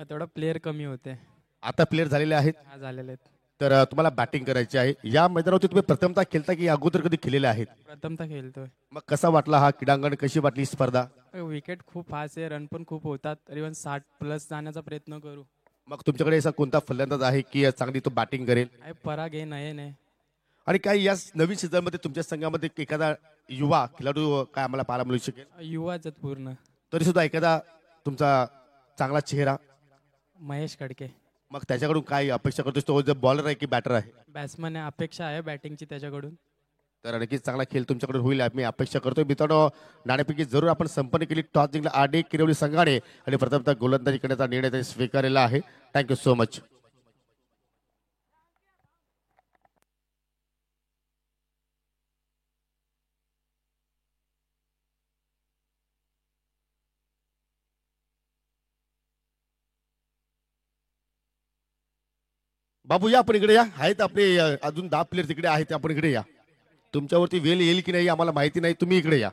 थोडं प्लेअर कमी होते. आता प्लेअर झालेले आहेत झालेले आहेत. तर तुम्हाला बॅटिंग करायची आहे. या मैदानावरती तुम्ही प्रथमतः खेळता की अगोदर कधी खेळलेले आहेत? प्रथमतः खेळतोय. मग कसा वाटला हा क्रीडांगण? कशी वाटली ही स्पर्धा? विकेट खूप फास्ट आहे, रन पण खूप होतात. तरी 60+ जाण्याचा प्रयत्न करू. मग तुमच्याकडे असा कोणता फलंदाज आहे की चांगली तो बॅटिंग करेल? पराग आहे नाही. आणि काही या नवीन सीझन मध्ये तुमच्या संघामध्ये एखादा युवा खेळाडू काय आम्हाला पाहायला मिळू शकेल? युवाच आहेत पूर्ण. तरी सुद्धा एखादा तुमचा चांगला चेहरा? महेश खडके. मग त्याच्याकडून काय अपेक्षा करतोस? तो जर बॉलर आहे की बॅटर आहे? बॅट्समन आहे. अपेक्षा आहे बॅटिंगची त्याच्याकडून. तर नक्कीच चांगला खेळ तुमच्याकडून होईल मी अपेक्षा करतोय. मित्रांनो नाणेफेकी जरूर आपण संपन्न केली. टॉस जिंकला RD किरवली संघाने आणि प्रथमतः गोलंदाजी करण्याचा निर्णय त्यांनी स्वीकारलेला आहे. Thank you so much. बाबू या आपण इकडे या. आहेत आपले अजून 10 प्लेयर तिकडे आहेत. आपण इकडे या. तुमच्यावरती वेळ येईल की नाही आम्हाला माहिती नाही. तुम्ही इकडे या.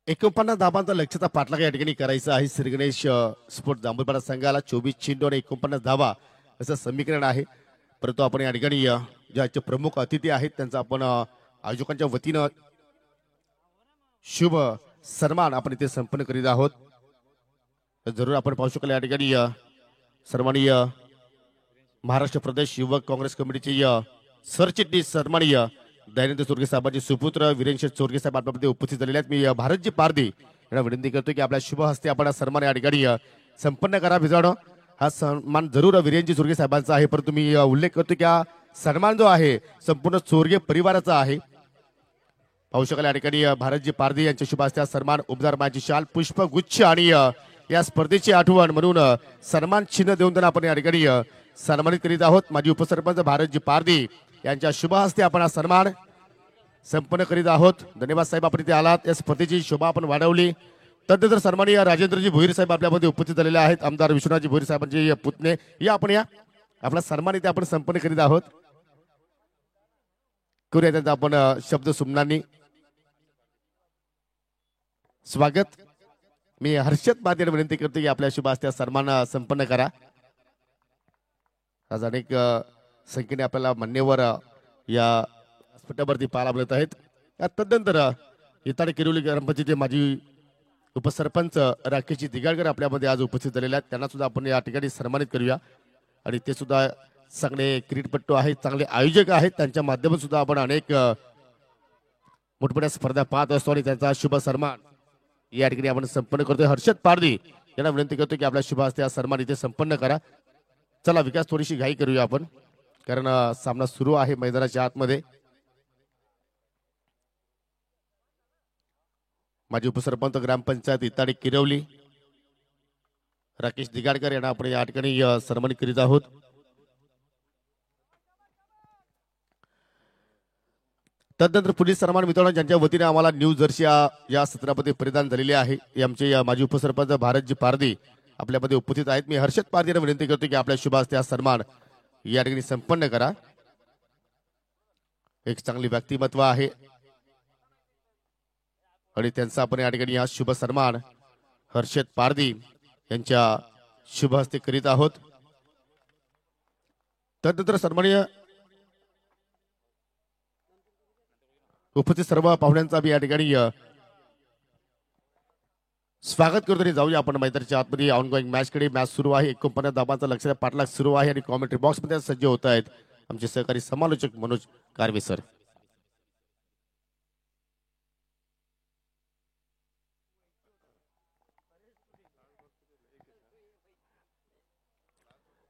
एकोणपन्नास धाबांचा लक्ष्याचा पाठलाग या ठिकाणी करायचा आहे. श्री गणेश स्पोर्ट जांभूळपाडा संघाला 24 चेंडू आणि 49 धावा असं समीकरण आहे. परंतु आपण या ठिकाणी ज्याचे प्रमुख अतिथी आहेत त्यांचा आपण आयोजकांच्या वतीनं शुभ सन्मान आपण इथे संपन्न करीत आहोत. तर जरूर आपण पाहू शकाल या ठिकाणी सन्माननीय महाराष्ट्र प्रदेश युवक काँग्रेस कमिटीचे सरचिटणीस सन्माननीय दयानंद चोरगे साहेबांचे सुपुत्र वीरेंद्र चोरगे साहेब आपल्यामध्ये उपस्थित झालेले आहेत. मी भारतजी पारधी यांना विनंती करतो की आपल्या शुभ हस्ते आपण सन्मान या ठिकाणी संपन्न करा. भिजावणं हा सन्मान जरूर वीरेंद्र चोरगे साहेबांचा आहे परंतु मी उल्लेख करतो की हा सन्मान जो आहे संपूर्ण चोरगे परिवाराचा आहे. पाहू शकाल या ठिकाणी भारतजी पारधी यांच्या शुभ हस्ते सन्मान उबदार माची शाल पुष्पगुच्छ आणि या स्पर्धेची आठवण म्हणून सन्मान चिन्ह देऊन त्यांना आपण या ठिकाणी सन्मानित करीत आहोत. माजी उपसरपंच भारतजी पारधी यांच्या शुभ हस्ते आपण हा सन्मान संपन्न करीत आहोत. धन्यवाद साहेब आपण इथे आलात. या स्पर्धेची शोभा आपण वाढवली. तदनंतर सन्माननीय राजेंद्रजी भोईर साहेब आपल्यामध्ये उपस्थित झालेले आहेत. आमदार विश्वनाथजी भोईर साहेबांचे पुतणे या आपण या आपला सन्मान इथे आपण संपन्न करीत आहोत. करूया त्यांचा आपण शब्द सुमनांनी स्वागत. मी हर्षद बादेला विनंती करतो की आपल्या शुभ हस्ते सन्मान संपन्न करा. आज अनेक संख्येने आपल्याला मान्यवर या व्यासपीठावरती पाहायला मिळत आहेत. तदनंतर येताडे किरोली ग्रामपंचायतीचे माजी उपसरपंच राकेशजी दिगाळकर आपल्यामध्ये आज उपस्थित झालेले आहेत. त्यांना सुद्धा आपण या ठिकाणी सन्मानित करूया. आणि ते सुद्धा चांगले क्रीडपटू आहेत, चांगले आयोजक आहेत. त्यांच्या माध्यमातून सुद्धा आपण अनेक मोठमोठ्या स्पर्धा पाहत असतो आणि त्यांचा शुभ सन्मान या ठिकाणी आपण संपन्न करतोय. हर्षद पारधी यांना विनंती करतो की आपल्या शुभ हस्ते हा सन्मान इथे संपन्न करा. चला विकास थोडीशी घाई करूया आपण कारण सामना सुरू आहे मैदानाच्या आतमध्ये. माजी उपसरपंच ग्रामपंचायत इताडी किरवली राकेश दिगाडकर यांना आपण या ठिकाणी सन्मानित करीत आहोत. तदनंतर पोलीस सन्मान मित्रांनो ज्यांच्या वतीने आम्हाला न्यू जर्सी या सत्रामध्ये परिधान झालेले आहे. आमचे माजी उपसरपंच भारतजी पारधी आपल्यामध्ये उपस्थित आहेत. मी हर्षद पारधी यांना विनंती करतो की आपल्या शुभ हस्ते हा सन्मान या ठिकाणी संपन्न करा. एक चांगली व्यक्तिमत्व आहे आणि त्यांचा आपण या ठिकाणी हा शुभ सन्मान हर्षद पारधी यांच्या शुभ हस्ते करीत आहोत. तदनंतर सन्माननीय उपस्थित सर्व पाहुण्यांचा मी या ठिकाणी स्वागत करतो. आणि जाऊया आपण मैदानाच्या आतमध्ये ऑनगोईंग मॅचकडे. मॅच सुरू आहे. 49 धाबांचा लक्ष पाठलाग सुरू आहे आणि कॉमेंट्री बॉक्समध्ये सज्ज होत आहेत आमचे सहकारी समालोचक मनोज कारवे सर.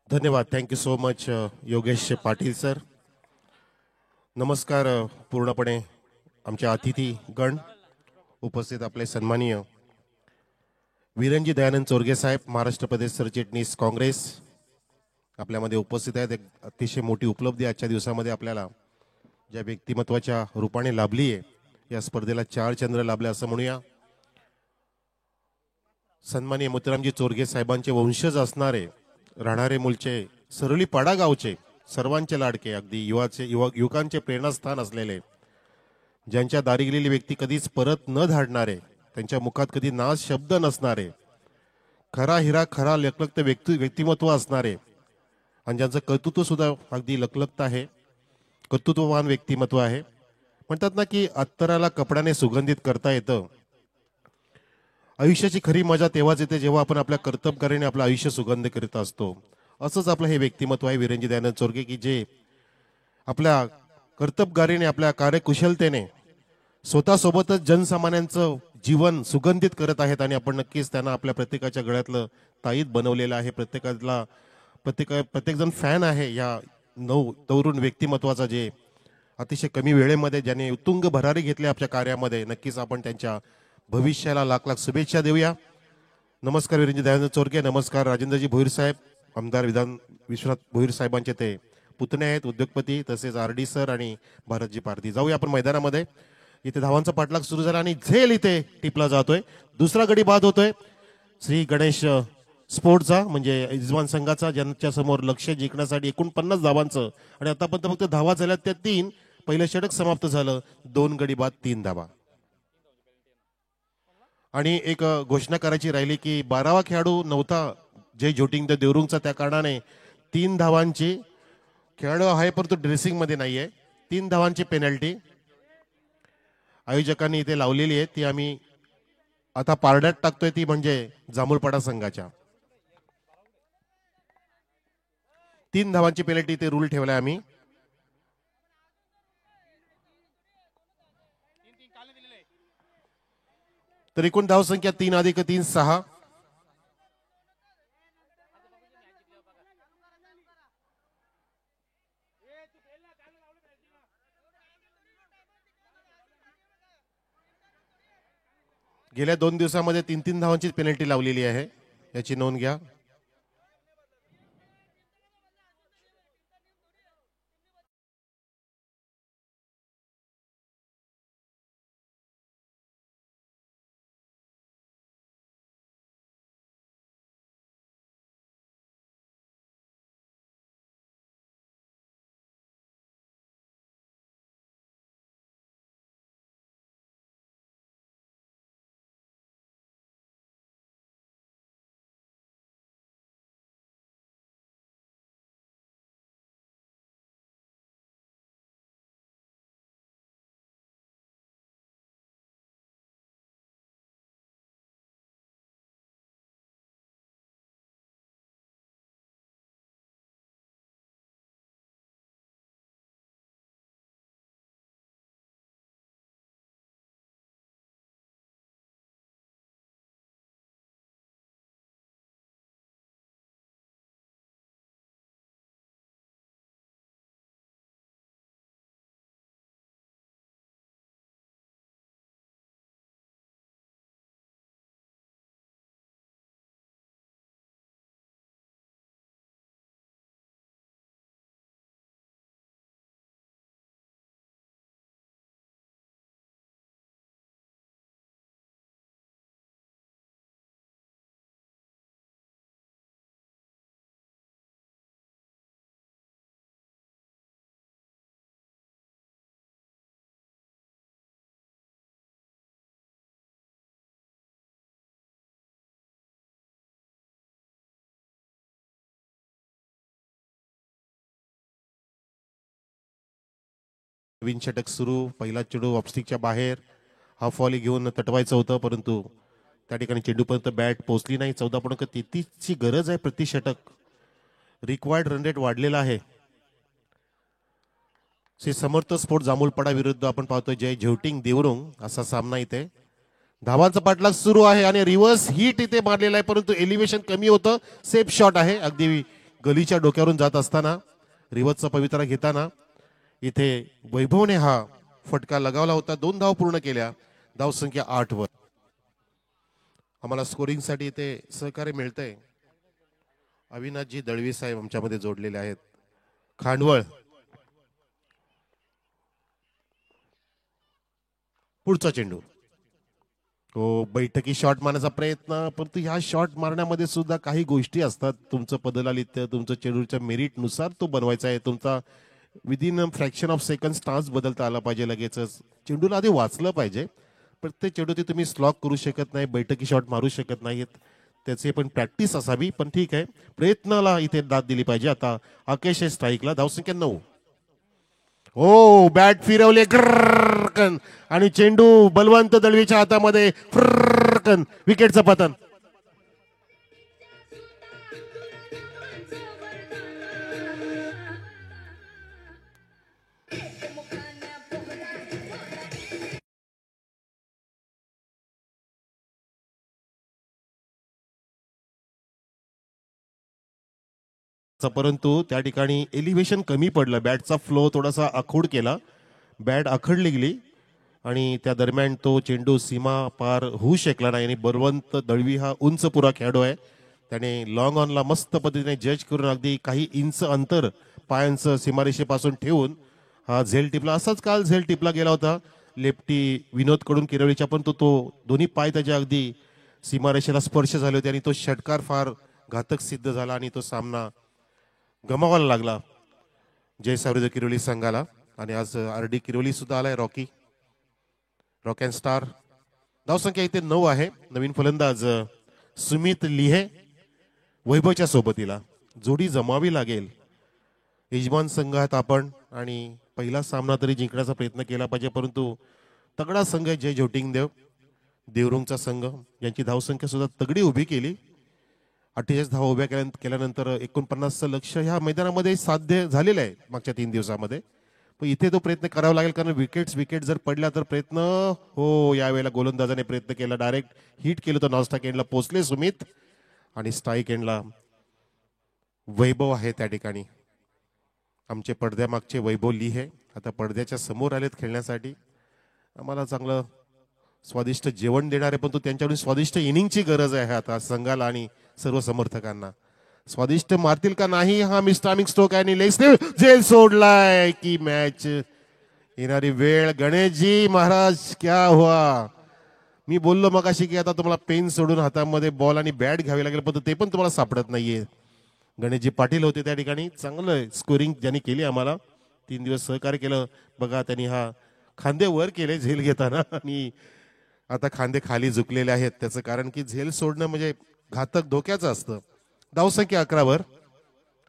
धन्यवाद. Thank you so much Yogesh Patil sir. नमस्कार पूर्णपणे आमचे अतिथी गण, उपस्थित आपले सन्माननीय वीरनजी दयानंद चोरगे साहेब, महाराष्ट्र प्रदेश सरचिटणीस काँग्रेस आपल्यामध्ये उपस्थित आहेत. एक अतिशय मोठी उपलब्धी आजच्या दिवसामध्ये आपल्याला ज्या व्यक्तिमत्वाच्या रूपाने लाभली आहे, या स्पर्धेला 4 चंद्र लाभले असं म्हणूया. सन्माननीय मोतीरामजी चोरगे साहेबांचे वंशज असणारे, राहणारे मूळचे सरळीपाडा गावचे, सर्वांचे लाडके, अगदी युवकांचे प्रेरणास्थान असलेले, ज्यांच्या दारी गेलेली व्यक्ती कधीच परत न धाडणारे, त्यांच्या मुखात कधी नाश शब्द नसणारे, खरा हिरा खरा लखलखत व्यक्तिमत्व असणारे आणि ज्यांचं कर्तृत्व सुद्धा अगदी लखलखत आहे, कर्तृत्ववान व्यक्तिमत्व आहे. म्हणतात ना की अत्तराला कपड्याने सुगंधित करता येतं. आयुष्याची खरी मजा तेव्हाच येते जेव्हा आपण आपल्या कर्तबगारीने आपलं आयुष्य सुगंध करीत असतो. असंच आपलं हे व्यक्तिमत्व आहे वीरनजी दयानंद चोरगे, की जे आपल्या कर्तबगारीने, आपल्या कार्यकुशलतेने स्वतःसोबतच जनसामान्यांचं जीवन सुगंधित करत आहेत आणि आपण नक्कीच त्यांना आपल्या प्रत्येकाच्या गळ्यातलं ताईत बनवलेलं आहे. प्रत्येक जण फॅन आहे या तरुण व्यक्तिमत्वाचा, जे अतिशय कमी वेळेमध्ये ज्याने उत्तुंग भरारी घेतली आपल्या कार्यामध्ये. नक्कीच आपण त्यांच्या भविष्याला लाख लाख शुभेच्छा देऊया. नमस्कार वीरनजी दयानंद चोरगे. नमस्कार राजेंद्रजी भोईर साहेब, आमदार विश्वनाथ भोईर साहेबांचे ते पुतणे आहेत, उद्योगपती, तसेच RD सर आणि भारतजी पारधी. जाऊया आपण मैदानामध्ये. इथे धावांचा पाठलाग सुरू झाला आणि झेल इथे टिपला जातोय. दुसरा गडी बाद होतोय श्री गणेश स्पोर्टचा, म्हणजे यजमान संघाचा, ज्यांच्या समोर लक्ष जिंकण्यासाठी 49 धावांचं, आणि आतापर्यंत फक्त धावा झाल्यात त्या 3. पहिलं षटक समाप्त झालं. 2 गडी बाद 3 धावा. आणि एक घोषणा करायची राहिली की 12वा खेळाडू नव्हता जय जोटिंग द देवरुंगचा, त्या कारणाने 3 धावांची खेळाडू आहे परंतु ड्रेसिंग मध्ये नाहीये. 3 धावांची पेनल्टी आयोजकांनी इथे लावलेली आहे, ती आम्ही आता पारड्यात टाकतोय, ती म्हणजे जांभूळपाडा संघाच्या. 3 धावांची पेनल्टी इथे रूल ठेवलाय आम्ही. तर एकूण धावसंख्या 3 अधिक 3 6. गेल्या 2 दिवसामध्ये 3 धावांची पेनल्टी लावलेली आहे, याची नोंद घ्या. नवीन षटक सुरू. पहिला चेंडू ऑफस्टिकच्या बाहेर, हाफ व्हॉली घेऊन तटवायचं होतं, परंतु त्या ठिकाणी चेंडूपर्यंत बॅट पोहोचली नाही. 14.33 ची गरज आहे प्रति षटक. रिक्वायर्ड रन रेट वाढलेला आहे. श्री समर्थ स्पोर्ट जांभूळपाडा विरुद्ध आपण पाहतोय जय झेवटिंग देवरुंग असा सामना इथे. धावांचा पाठलाग सुरू आहे आणि रिव्हर्स हिट इथे मारलेला आहे, परंतु एलिव्हेशन कमी होतं. सेफ शॉट आहे अगदी गलीच्या डोक्यावरून जात असताना. रिव्हर्सचा पवित्रा घेताना इथे वैभवने हा फटका लगावला होता. 2 धाव पूर्ण केल्या. धावसंख्या 8 वर. आम्हाला स्कोरिंगसाठी इथे सहकार्य मिळतंय. अविनाशजी दळवी साहेब आमच्यामध्ये जोडलेले आहेत. खांडवळ. पुढचा चेंडू. तो बैठकी शॉट मारण्याचा प्रयत्न, परंतु ह्या शॉट मारण्यामध्ये सुद्धा काही गोष्टी असतात. तुमचं पदलालित्य, तुमचं चेंडूच्या मेरिट नुसार तो बनवायचा आहे. तुमचा within fraction of second stance बदलता आला पाहिजे. लगेचच चेंडूला आधी वाचलं पाहिजे. प्रत्येक चेंडू ते तुम्ही स्लॉक करू शकत नाही, बैठकी शॉट मारू शकत नाहीत. त्याचे पण प्रॅक्टिस असावी. पण ठीक आहे, प्रयत्नाला इथे दाद दिली पाहिजे. आता अकेश स्ट्राईकला. धावसंख्या 9. हो, बॅट फिरवले ग्रकन आणि चेंडू बलवंत दळवीच्या हातामध्ये. फ्रकन विकेटचं पतन. परंतु त्या ठिकाणी एलिव्हेशन कमी पडलं. बॅटचा फ्लो थोडासा आखूड केला. बॅट आखडली गेली आणि त्या दरम्यान तो चेंडू सीमा पार होऊ शकला नाही. आणि बलवंत दळवी हा उंच पुरा खेळाडू आहे. त्याने लॉंग ऑनला मस्त पद्धतीने जज करून अगदी काही इंच अंतर पायांचं सीमारेषेपासून ठेवून हा झेल टिपला. असाच काल झेल टिपला गेला होता लेफ्टी विनोद कडून किरवलीच्या, पण तो दोन्ही पाय त्याच्या अगदी सीमारेषेला स्पर्श झाले होते आणि तो षटकार फार घातक सिद्ध झाला आणि तो सामना गमावायला लागला जय सावरी किरोली संघाला. आणि आज RD किरोली सुद्धा आलाय. Rocky and star. धावसंख्या इथे 9 आहे. नवीन फलंदाज सुमित लिहे वैभवच्या सोबतीला. जोडी जमावी लागेल. यजमान संघात आपण आणि पहिला सामना तरी जिंकण्याचा प्रयत्न केला पाहिजे, परंतु तगडा संघ आहे जय झोटिंग देवरुंगचा संघ. यांची धावसंख्या सुद्धा तगडी उभी केली. 48 धावा उभ्या केल्यानंतर 49चं लक्ष ह्या मैदानामध्ये साध्य झालेलं आहे मागच्या 3 दिवसामध्ये. पण इथे तो प्रयत्न करावा लागेल, कारण विकेट जर पडला तर प्रयत्न हो. यावेळेला गोलंदाजाने प्रयत्न केला, डायरेक्ट हिट केलं. तो नॉनस्ट्राईक एंडला पोचले सुमित आणि स्ट्राईक एंडला वैभव आहे. त्या ठिकाणी आमचे पडद्यामागचे वैभव लिहे आता पडद्याच्या समोर आलेत खेळण्यासाठी. आम्हाला चांगलं स्वादिष्ट जेवण देणारे, पण तो त्यांच्याकडून स्वादिष्ट इनिंगची गरज आहे आता संघाला आणि सर्व समर्थकांना. स्वादिष्ट मारतील का नाही हा मिस्टामिक स्ट्रोक आहे आणि लेग स्लिप झेल सोडलाय की मॅच येणारी वेळ. गणेशजी महाराज क्या हुआ. मी बोललो मगाशी की आता तुम्हाला पेन सोडून हातामध्ये बॉल आणि बॅट घ्यावी लागेल, पण ते पण तुम्हाला सापडत नाहीये. गणेशजी पाटील होते त्या ठिकाणी. चांगलं स्कोरिंग ज्यांनी केली, आम्हाला 3 दिवस सहकार्य केलं. बघा त्यांनी हा खांदे वर केले झेल घेताना आणि आता खांदे खाली झुकलेले आहेत. त्याचं कारण की झेल सोडणं म्हणजे घातक धोक्याचं असतं. धावसंख्या 11 वर.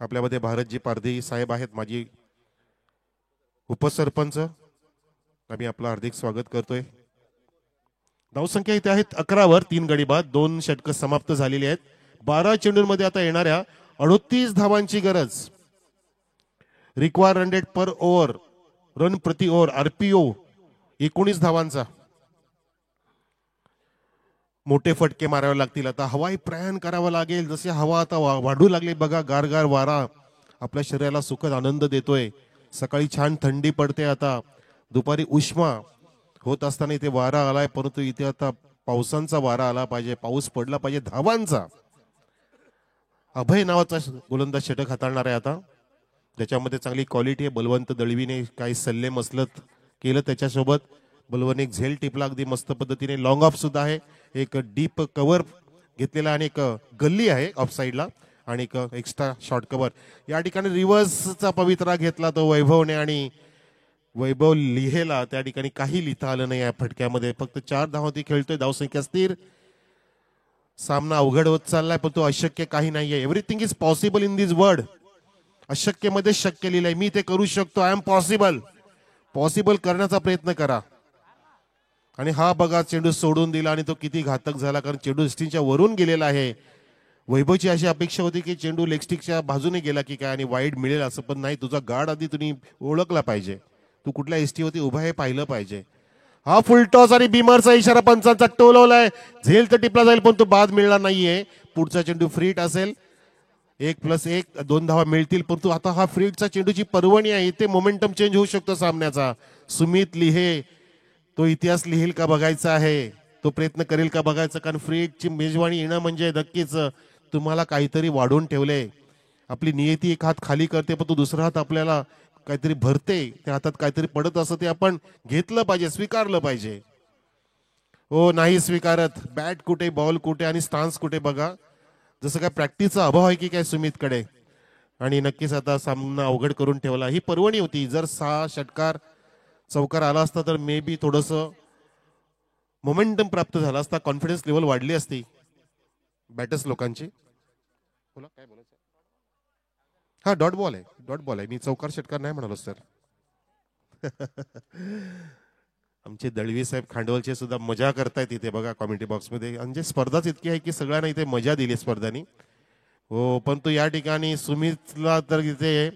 आपल्यामध्ये भारतजी पारधी साहेब आहेत, माजी उपसरपंच. आम्ही आपलं हार्दिक स्वागत करतोय. धावसंख्या इथे आहेत 11 वर. 3 गडी बाद, 2 षटकं समाप्त झालेली आहेत. 12 चेंडूंमध्ये आता येणाऱ्या 38 धावांची गरज. रिक्वायर रन रेट पर ओव्हर, रन प्रति ओव्हर RPO 19 धावांचा. मोठे फटके मारावे लागतील. आता हवाई प्रयाण करावं लागेल. जसे हवा आता वाढू लागली बघा. गारगार वारा आपल्या शरीराला सुखद आनंद देतोय. सकाळी छान थंडी पडते. आता दुपारी उष्मा होत असताना इथे वारा आलाय, परंतु इथे आता पावसांचा वारा आला पाहिजे, पाऊस पडला पाहिजे धावांचा. अभय नावाचा गोलंदाज षटक हाताळणार आहे आता, ज्याच्यामध्ये चांगली क्वालिटी आहे. बलवंत दळवीने काही सल्ले मसलत केलं त्याच्यासोबत. बलवंत एक झेल टिपला अगदी मस्त पद्धतीने. लॉंग ऑफ सुद्धा आहे. एक डीप कव्हर घेतलेला आणि एक गल्ली आहे ऑफ साईडला आणि एक एक्स्ट्रा शॉर्ट कव्हर. या ठिकाणी रिव्हर्सचा पवित्रा घेतला तो वैभवने आणि वैभव लिहेला त्या ठिकाणी काही लिहिता आलं नाही या फटक्यामध्ये. फक्त 4 धावांती खेळतोय. धावसंख्या स्थिर. सामना अवघड होत चाललाय, पण तो अशक्य काही नाहीये. Everything is possible in this world. अशक्य मध्ये शक्य लिहिलंय. मी ते करू शकतो. I am possible. पॉसिबल करण्याचा प्रयत्न करा. आणि हा बघा चेंडू सोडून दिला आणि तो किती घातक झाला, कारण चेंडू स्टिंगच्या वरून गेलेला आहे. वैभवची अशी अपेक्षा होती की चेंडू लेग स्टिकच्या बाजूने गेला की काय आणि वाईड मिळेल असं, पण नाही. तुझा गार्ड आधी तुम्ही ओळखला पाहिजे, तू कुठल्या एसटी होती उभा हे पाहिलं पाहिजे. हा फुलटॉस आणि बिमरचा इशारा पंचांचा टोलवलाय. झेल तर टिपला जाईल पण तो बाद मिळणार नाहीये. पुढचा चेंडू फ्रीट असेल. 1+1 2 धावा मिळतील, परंतु आता हा फ्रीटचा चेंडूची पर्वणी आहे. इथे मोमेंटम चेंज होऊ शकतो सामन्याचा. सुमित लिहे तो इतिहास लिहिल का बघायचा आहे, तो प्रयत्न करेल का बघायचा, कारण फ्रीटची मेजवानी येणं म्हणजे नक्कीच तुम्हाला काहीतरी वाढवून ठेवले. आपली नियती एक हात खाली करते पण तो दुसरा हात आपल्याला काहीतरी भरते. त्या हातात काहीतरी पडत असतं, ते आपण घेतलं पाहिजे, स्वीकारलं पाहिजे. हो नाही स्वीकारत. बॅट कुठे, बॉल कुठे आणि स्टान्स कुठे बघा. जसं काय प्रॅक्टिसचा अभाव आहे की काय सुमितकडे. आणि नक्कीच आता सामना अवघड करून ठेवला. ही पर्वणी होती. जर 6 षटकार चौकार आला असता तर मे बी थोडस मोमेंटम प्राप्त झाला असता, कॉन्फिडन्स लेवल वाढली असती बॅटर्स लोकांची. बोला काय बोलायचं. हा डॉट बॉल आहे, डॉट बॉल आहे. मी चौकार षटकार नाही म्हणालो सर. आमचे दळवी साहेब खांडवलचे सुद्धा मजा करतायत इथे बघा कॉमेंट्री बॉक्समध्ये. म्हणजे स्पर्धाच इतकी आहे की सगळ्यांना इथे मजा दिली स्पर्धांनी. हो पण तो या ठिकाणी सुमितला तर इथे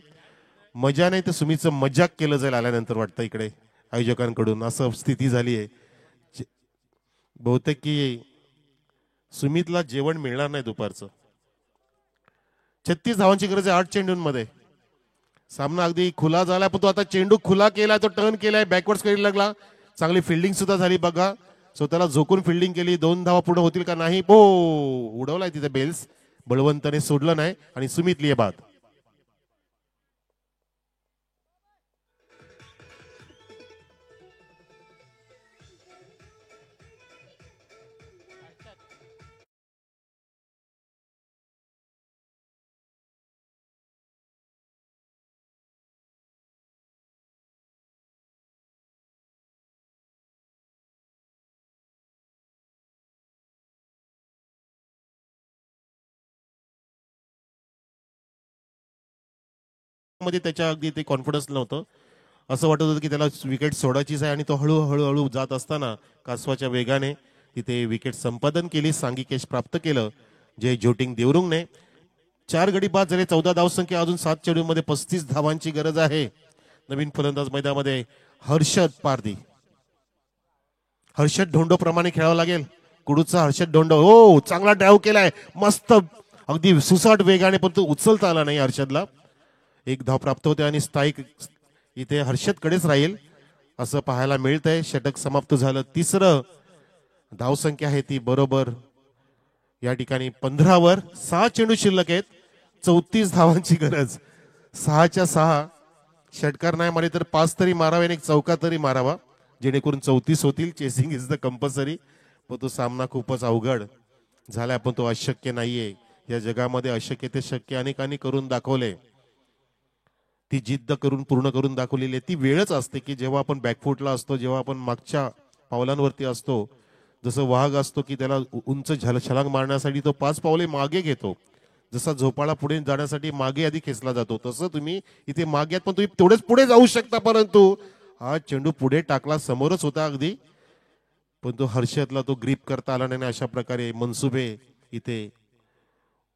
मजा नाही तर सुमितचं मजाक केलं जाईल आल्यानंतर वाटतं इकडे आयोजकांकडून, असं स्थिती झाली आहे बहुतेक की सुमितला जेवण मिळणार नाही दुपारचं. 36 धावांची गरज आहे 8 चेंडूंमध्ये. सामना अगदी खुला झाला पण तो आता चेंडू खुला केलाय, तो टर्न केलाय, बॅकवर्ड्स करायला लागला. चांगली फिल्डिंग सुद्धा झाली बघा. स्वतःला झोकून फिल्डिंग केली. 2 धावा पुढे होतील का नाही. हो उडवलाय तिथे बेल्स, बळवंताने सोडलं नाही आणि सुमित लिये बाद. मध्ये त्याच्या अगदी ते कॉन्फिडन्स नव्हतं. असं वाटत होतं की त्याला विकेट सोडायचीच आहे आणि तो हळूहळू जात असताना कासवाच्या वेगाने तिथे विकेट संपादन केली, सांघिक यश प्राप्त केलं जय ज्योटिंग देवरुंगने. 4 गडी बाद झाले, 14 धावसंख्या, अजून 7 चेंडूंमध्ये 35 धावांची गरज आहे. नवीन फलंदाज मैदानामध्ये हर्षद पारधी. हर्षद ढोंडो प्रमाणे खेळावं लागेल. कुडूचा हर्षद ढोंडो. हो चांगला ड्राईव्ह केलाय, मस्त अगदी सुसाट वेगाने, पण तो उचलता आला नाही हर्षदला. 1 धाव प्राप्त होते आणि स्थायिक इथे हर्षदकडेच राहील असं पाहायला मिळतंय. षटक समाप्त झालं. 3रं धावसंख्या आहे ती बरोबर या ठिकाणी 15वर. 6 चेंडू शिल्लक आहेत, 34 धावांची गरज. 6च्या 6 षटकार नाही मारले तर 5 तरी मारावे आणि 1 चौका तरी मारावा, जेणेकरून 34 होतील. Chasing is the compulsory. पण तो सामना खूपच अवघड झालाय, पण तो अशक्य नाहीये. या जगामध्ये अशक्य ते शक्य अनेकांनी करून दाखवले. ती जिद्द करून पूर्ण करून दाखवलेली आहे. ती वेळच असते की जेव्हा आपण बॅकफुटला असतो, जेव्हा आपण मागच्या पावलांवरती असतो. जसं वाघ असतो की त्याला उंच छलांग मारण्यासाठी तो 5 पावले मागे घेतो. जसा झोपाळा पुढे जाण्यासाठी मागे आधी खेचला जातो, तसं तुम्ही इथे मागे आहात पण तुम्ही तेवढेच पुढे जाऊ शकता. परंतु हा चेंडू पुढे टाकला, समोरच होता अगदी, पण तो हर्षदला तो ग्रीप करता आला नाही. अशा प्रकारे मनसुबे इथे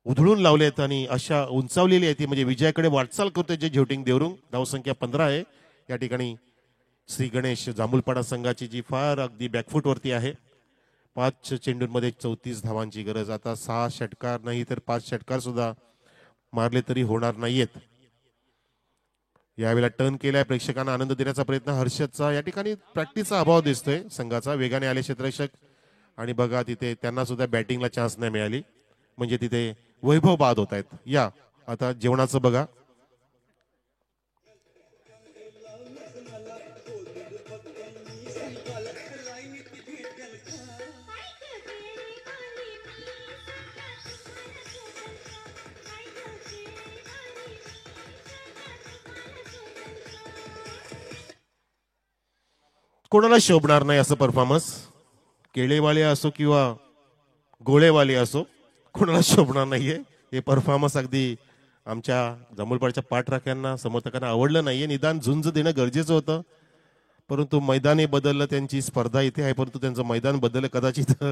उधळून लावलेत आणि अशा उंचावलेली आहे ती, म्हणजे विजयाकडे वाटचाल करतोय जे ज्योटिंग देवरुंग. धावसंख्या 15 आहे. या ठिकाणी श्री गणेश जांभूलपाडा संघाची जी फार अगदी बॅकफुट वरती आहे. 5 चेंडूंमध्ये 34 धावांची गरज. आता 6 षटकार नाही तर 5 षटकार सुद्धा मारले तरी होणार नाहीयेत. यावेळेला टर्न केलाय, प्रेक्षकांना आनंद देण्याचा प्रयत्न हर्षदचा. या ठिकाणी प्रॅक्टिसचा अभाव दिसतोय संघाचा. वेगाने आले क्षेत्ररक्षक आणि बघा तिथे त्यांना सुद्धा बॅटिंगला चान्स नाही मिळाली, म्हणजे तिथे वैभव बाद होत आहेत. या आता जेवणाचं बघा. कोणाला शोभणार नाही असं परफॉर्मन्स. केळेवाले असो किंवा गोळेवाले असो, कोणाला शोभणार नाहीये हे परफॉर्मन्स. अगदी आमच्या जांभूलपाडच्या पाठराख्यांना समर्थकांना आवडलं नाहीये. निदान झुंज देणं गरजेचं होतं. परंतु मैदानी बदललं, त्यांची स्पर्धा इथे आहे परंतु त्यांचं मैदान बदललं. कदाचित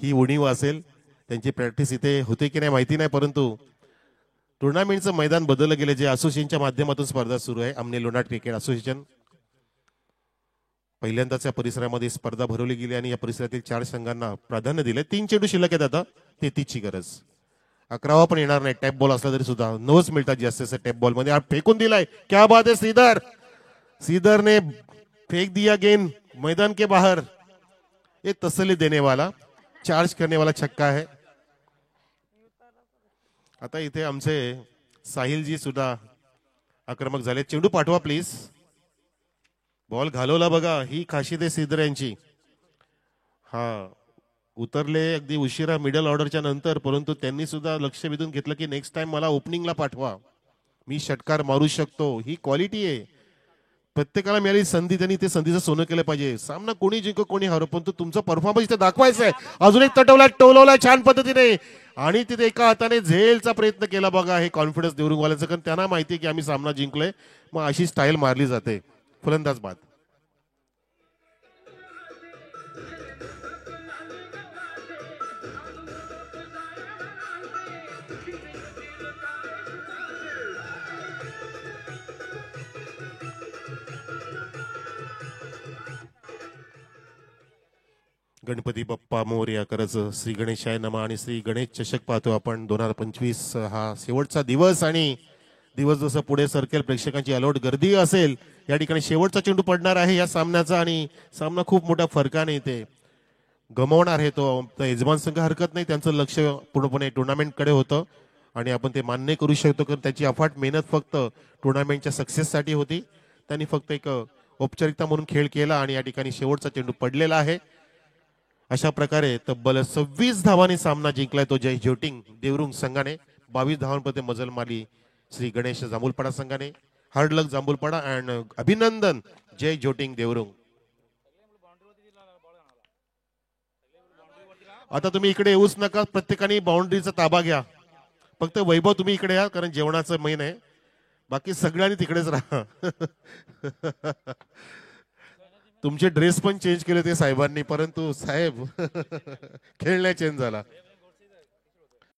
ही उणीव असेल, त्यांची प्रॅक्टिस इथे होते की नाही माहिती नाही, परंतु टुर्नामेंटचं मैदान बदललं गेलं, जे असोसिएशनच्या माध्यमातून स्पर्धा सुरू आहे. आमने लोणार क्रिकेट असोसिएशन पहिल्यांदाच या परिसरामध्ये स्पर्धा भरवली गेली आणि या परिसरातील 4 संघांना प्राधान्य दिले. 3 चेंडू शिल्लक आहेत आता, 33ची गरज. 11वा पण येणार नाही, टॅप बॉल असला तरी सुद्धा 9च मिळतात जास्त टॅप बॉल मध्ये. फेकून दिलाय, क्या बात है श्रीधर. श्रीधर ने फेंक दिया गेंद मैदान के बाहर. ये तसल्ली देने वाला, चार्ज करने वाला छक्का है. आता इथे आमचे साहिलजी सुद्धा आक्रमक झाले. चेंडू पाठवा प्लीज. बॉल घालवला बघा, ही खासियत आहे श्रीधर यांची. हा उतरले अगदी उशिरा मिडल ऑर्डरच्या नंतर, परंतु त्यांनी सुद्धा लक्ष वेधून घेतलं की नेक्स्ट टाइम मला ओपनिंगला पाठवा, मी षटकार मारू शकतो. ही क्वालिटी आहे. प्रत्येकाला मिळाली संधी, त्यांनी ते संधीचं सोनं केलं पाहिजे. सामना कोणी जिंको कोणी हरो, पण तुमचा परफॉर्मन्स इथे दाखवायचा आहे. अजून एक तटवला, टोलवला छान पद्धतीने आणि तिथे एका हाताने झेलचा प्रयत्न केला बघा. हे कॉन्फिडन्स देवरुंगवाल्याचं, कारण त्यांना माहिती आहे की आम्ही सामना जिंकलोय. मग अशी स्टाईल मारली जाते. फलंदाज बाद. गणपती बाप्पा मोरया करज, श्री गणेशाय नमः आणि श्री गणेश चषक पाहतो आपण. 2025 हा शेवटचा दिवस आणि दिवस जसं पुढे सरकेल प्रेक्षकांची अलोट गर्दी असेल. या ठिकाणी शेवटचा चेंडू पडणार आहे या सामन्याचा आणि सामना खूप मोठ्या फरकाने इथे गमावणार आहे तो यजमान संघ. हरकत नाही, त्यांचं लक्ष पूर्णपणे टुर्नामेंटकडे होतं आणि आपण ते मान्य करू शकतो, कारण त्याची अफाट मेहनत फक्त टुर्नामेंटच्या सक्सेससाठी होती. त्यांनी फक्त एक औपचारिकता म्हणून खेळ केला आणि या ठिकाणी शेवटचा चेंडू पडलेला आहे. अशा प्रकारे तब्बल 26 धावांनी सामना जिंकलाय तो जय ज्योटिंग देवरुंग संघाने. 22 धावांपर्यंत मजल मारली श्री गणेश जांभूलपाडा संघाने. हार्ड लक जांभूलपाडा अँड अभिनंदन जय ज्योटिंग देवरुंग. आता तुम्ही इकडे येऊच नका, प्रत्येकाने बाउंड्रीचा ताबा घ्या. फक्त वैभव तुम्ही इकडे या, कारण जेवणाचं मेन आहे. बाकी सगळ्यांनी तिकडेच राहा. तुमचे ड्रेस पण चेंज केले ते साहेबांनी, परंतु साहेब खेळण्या चेंज झाला.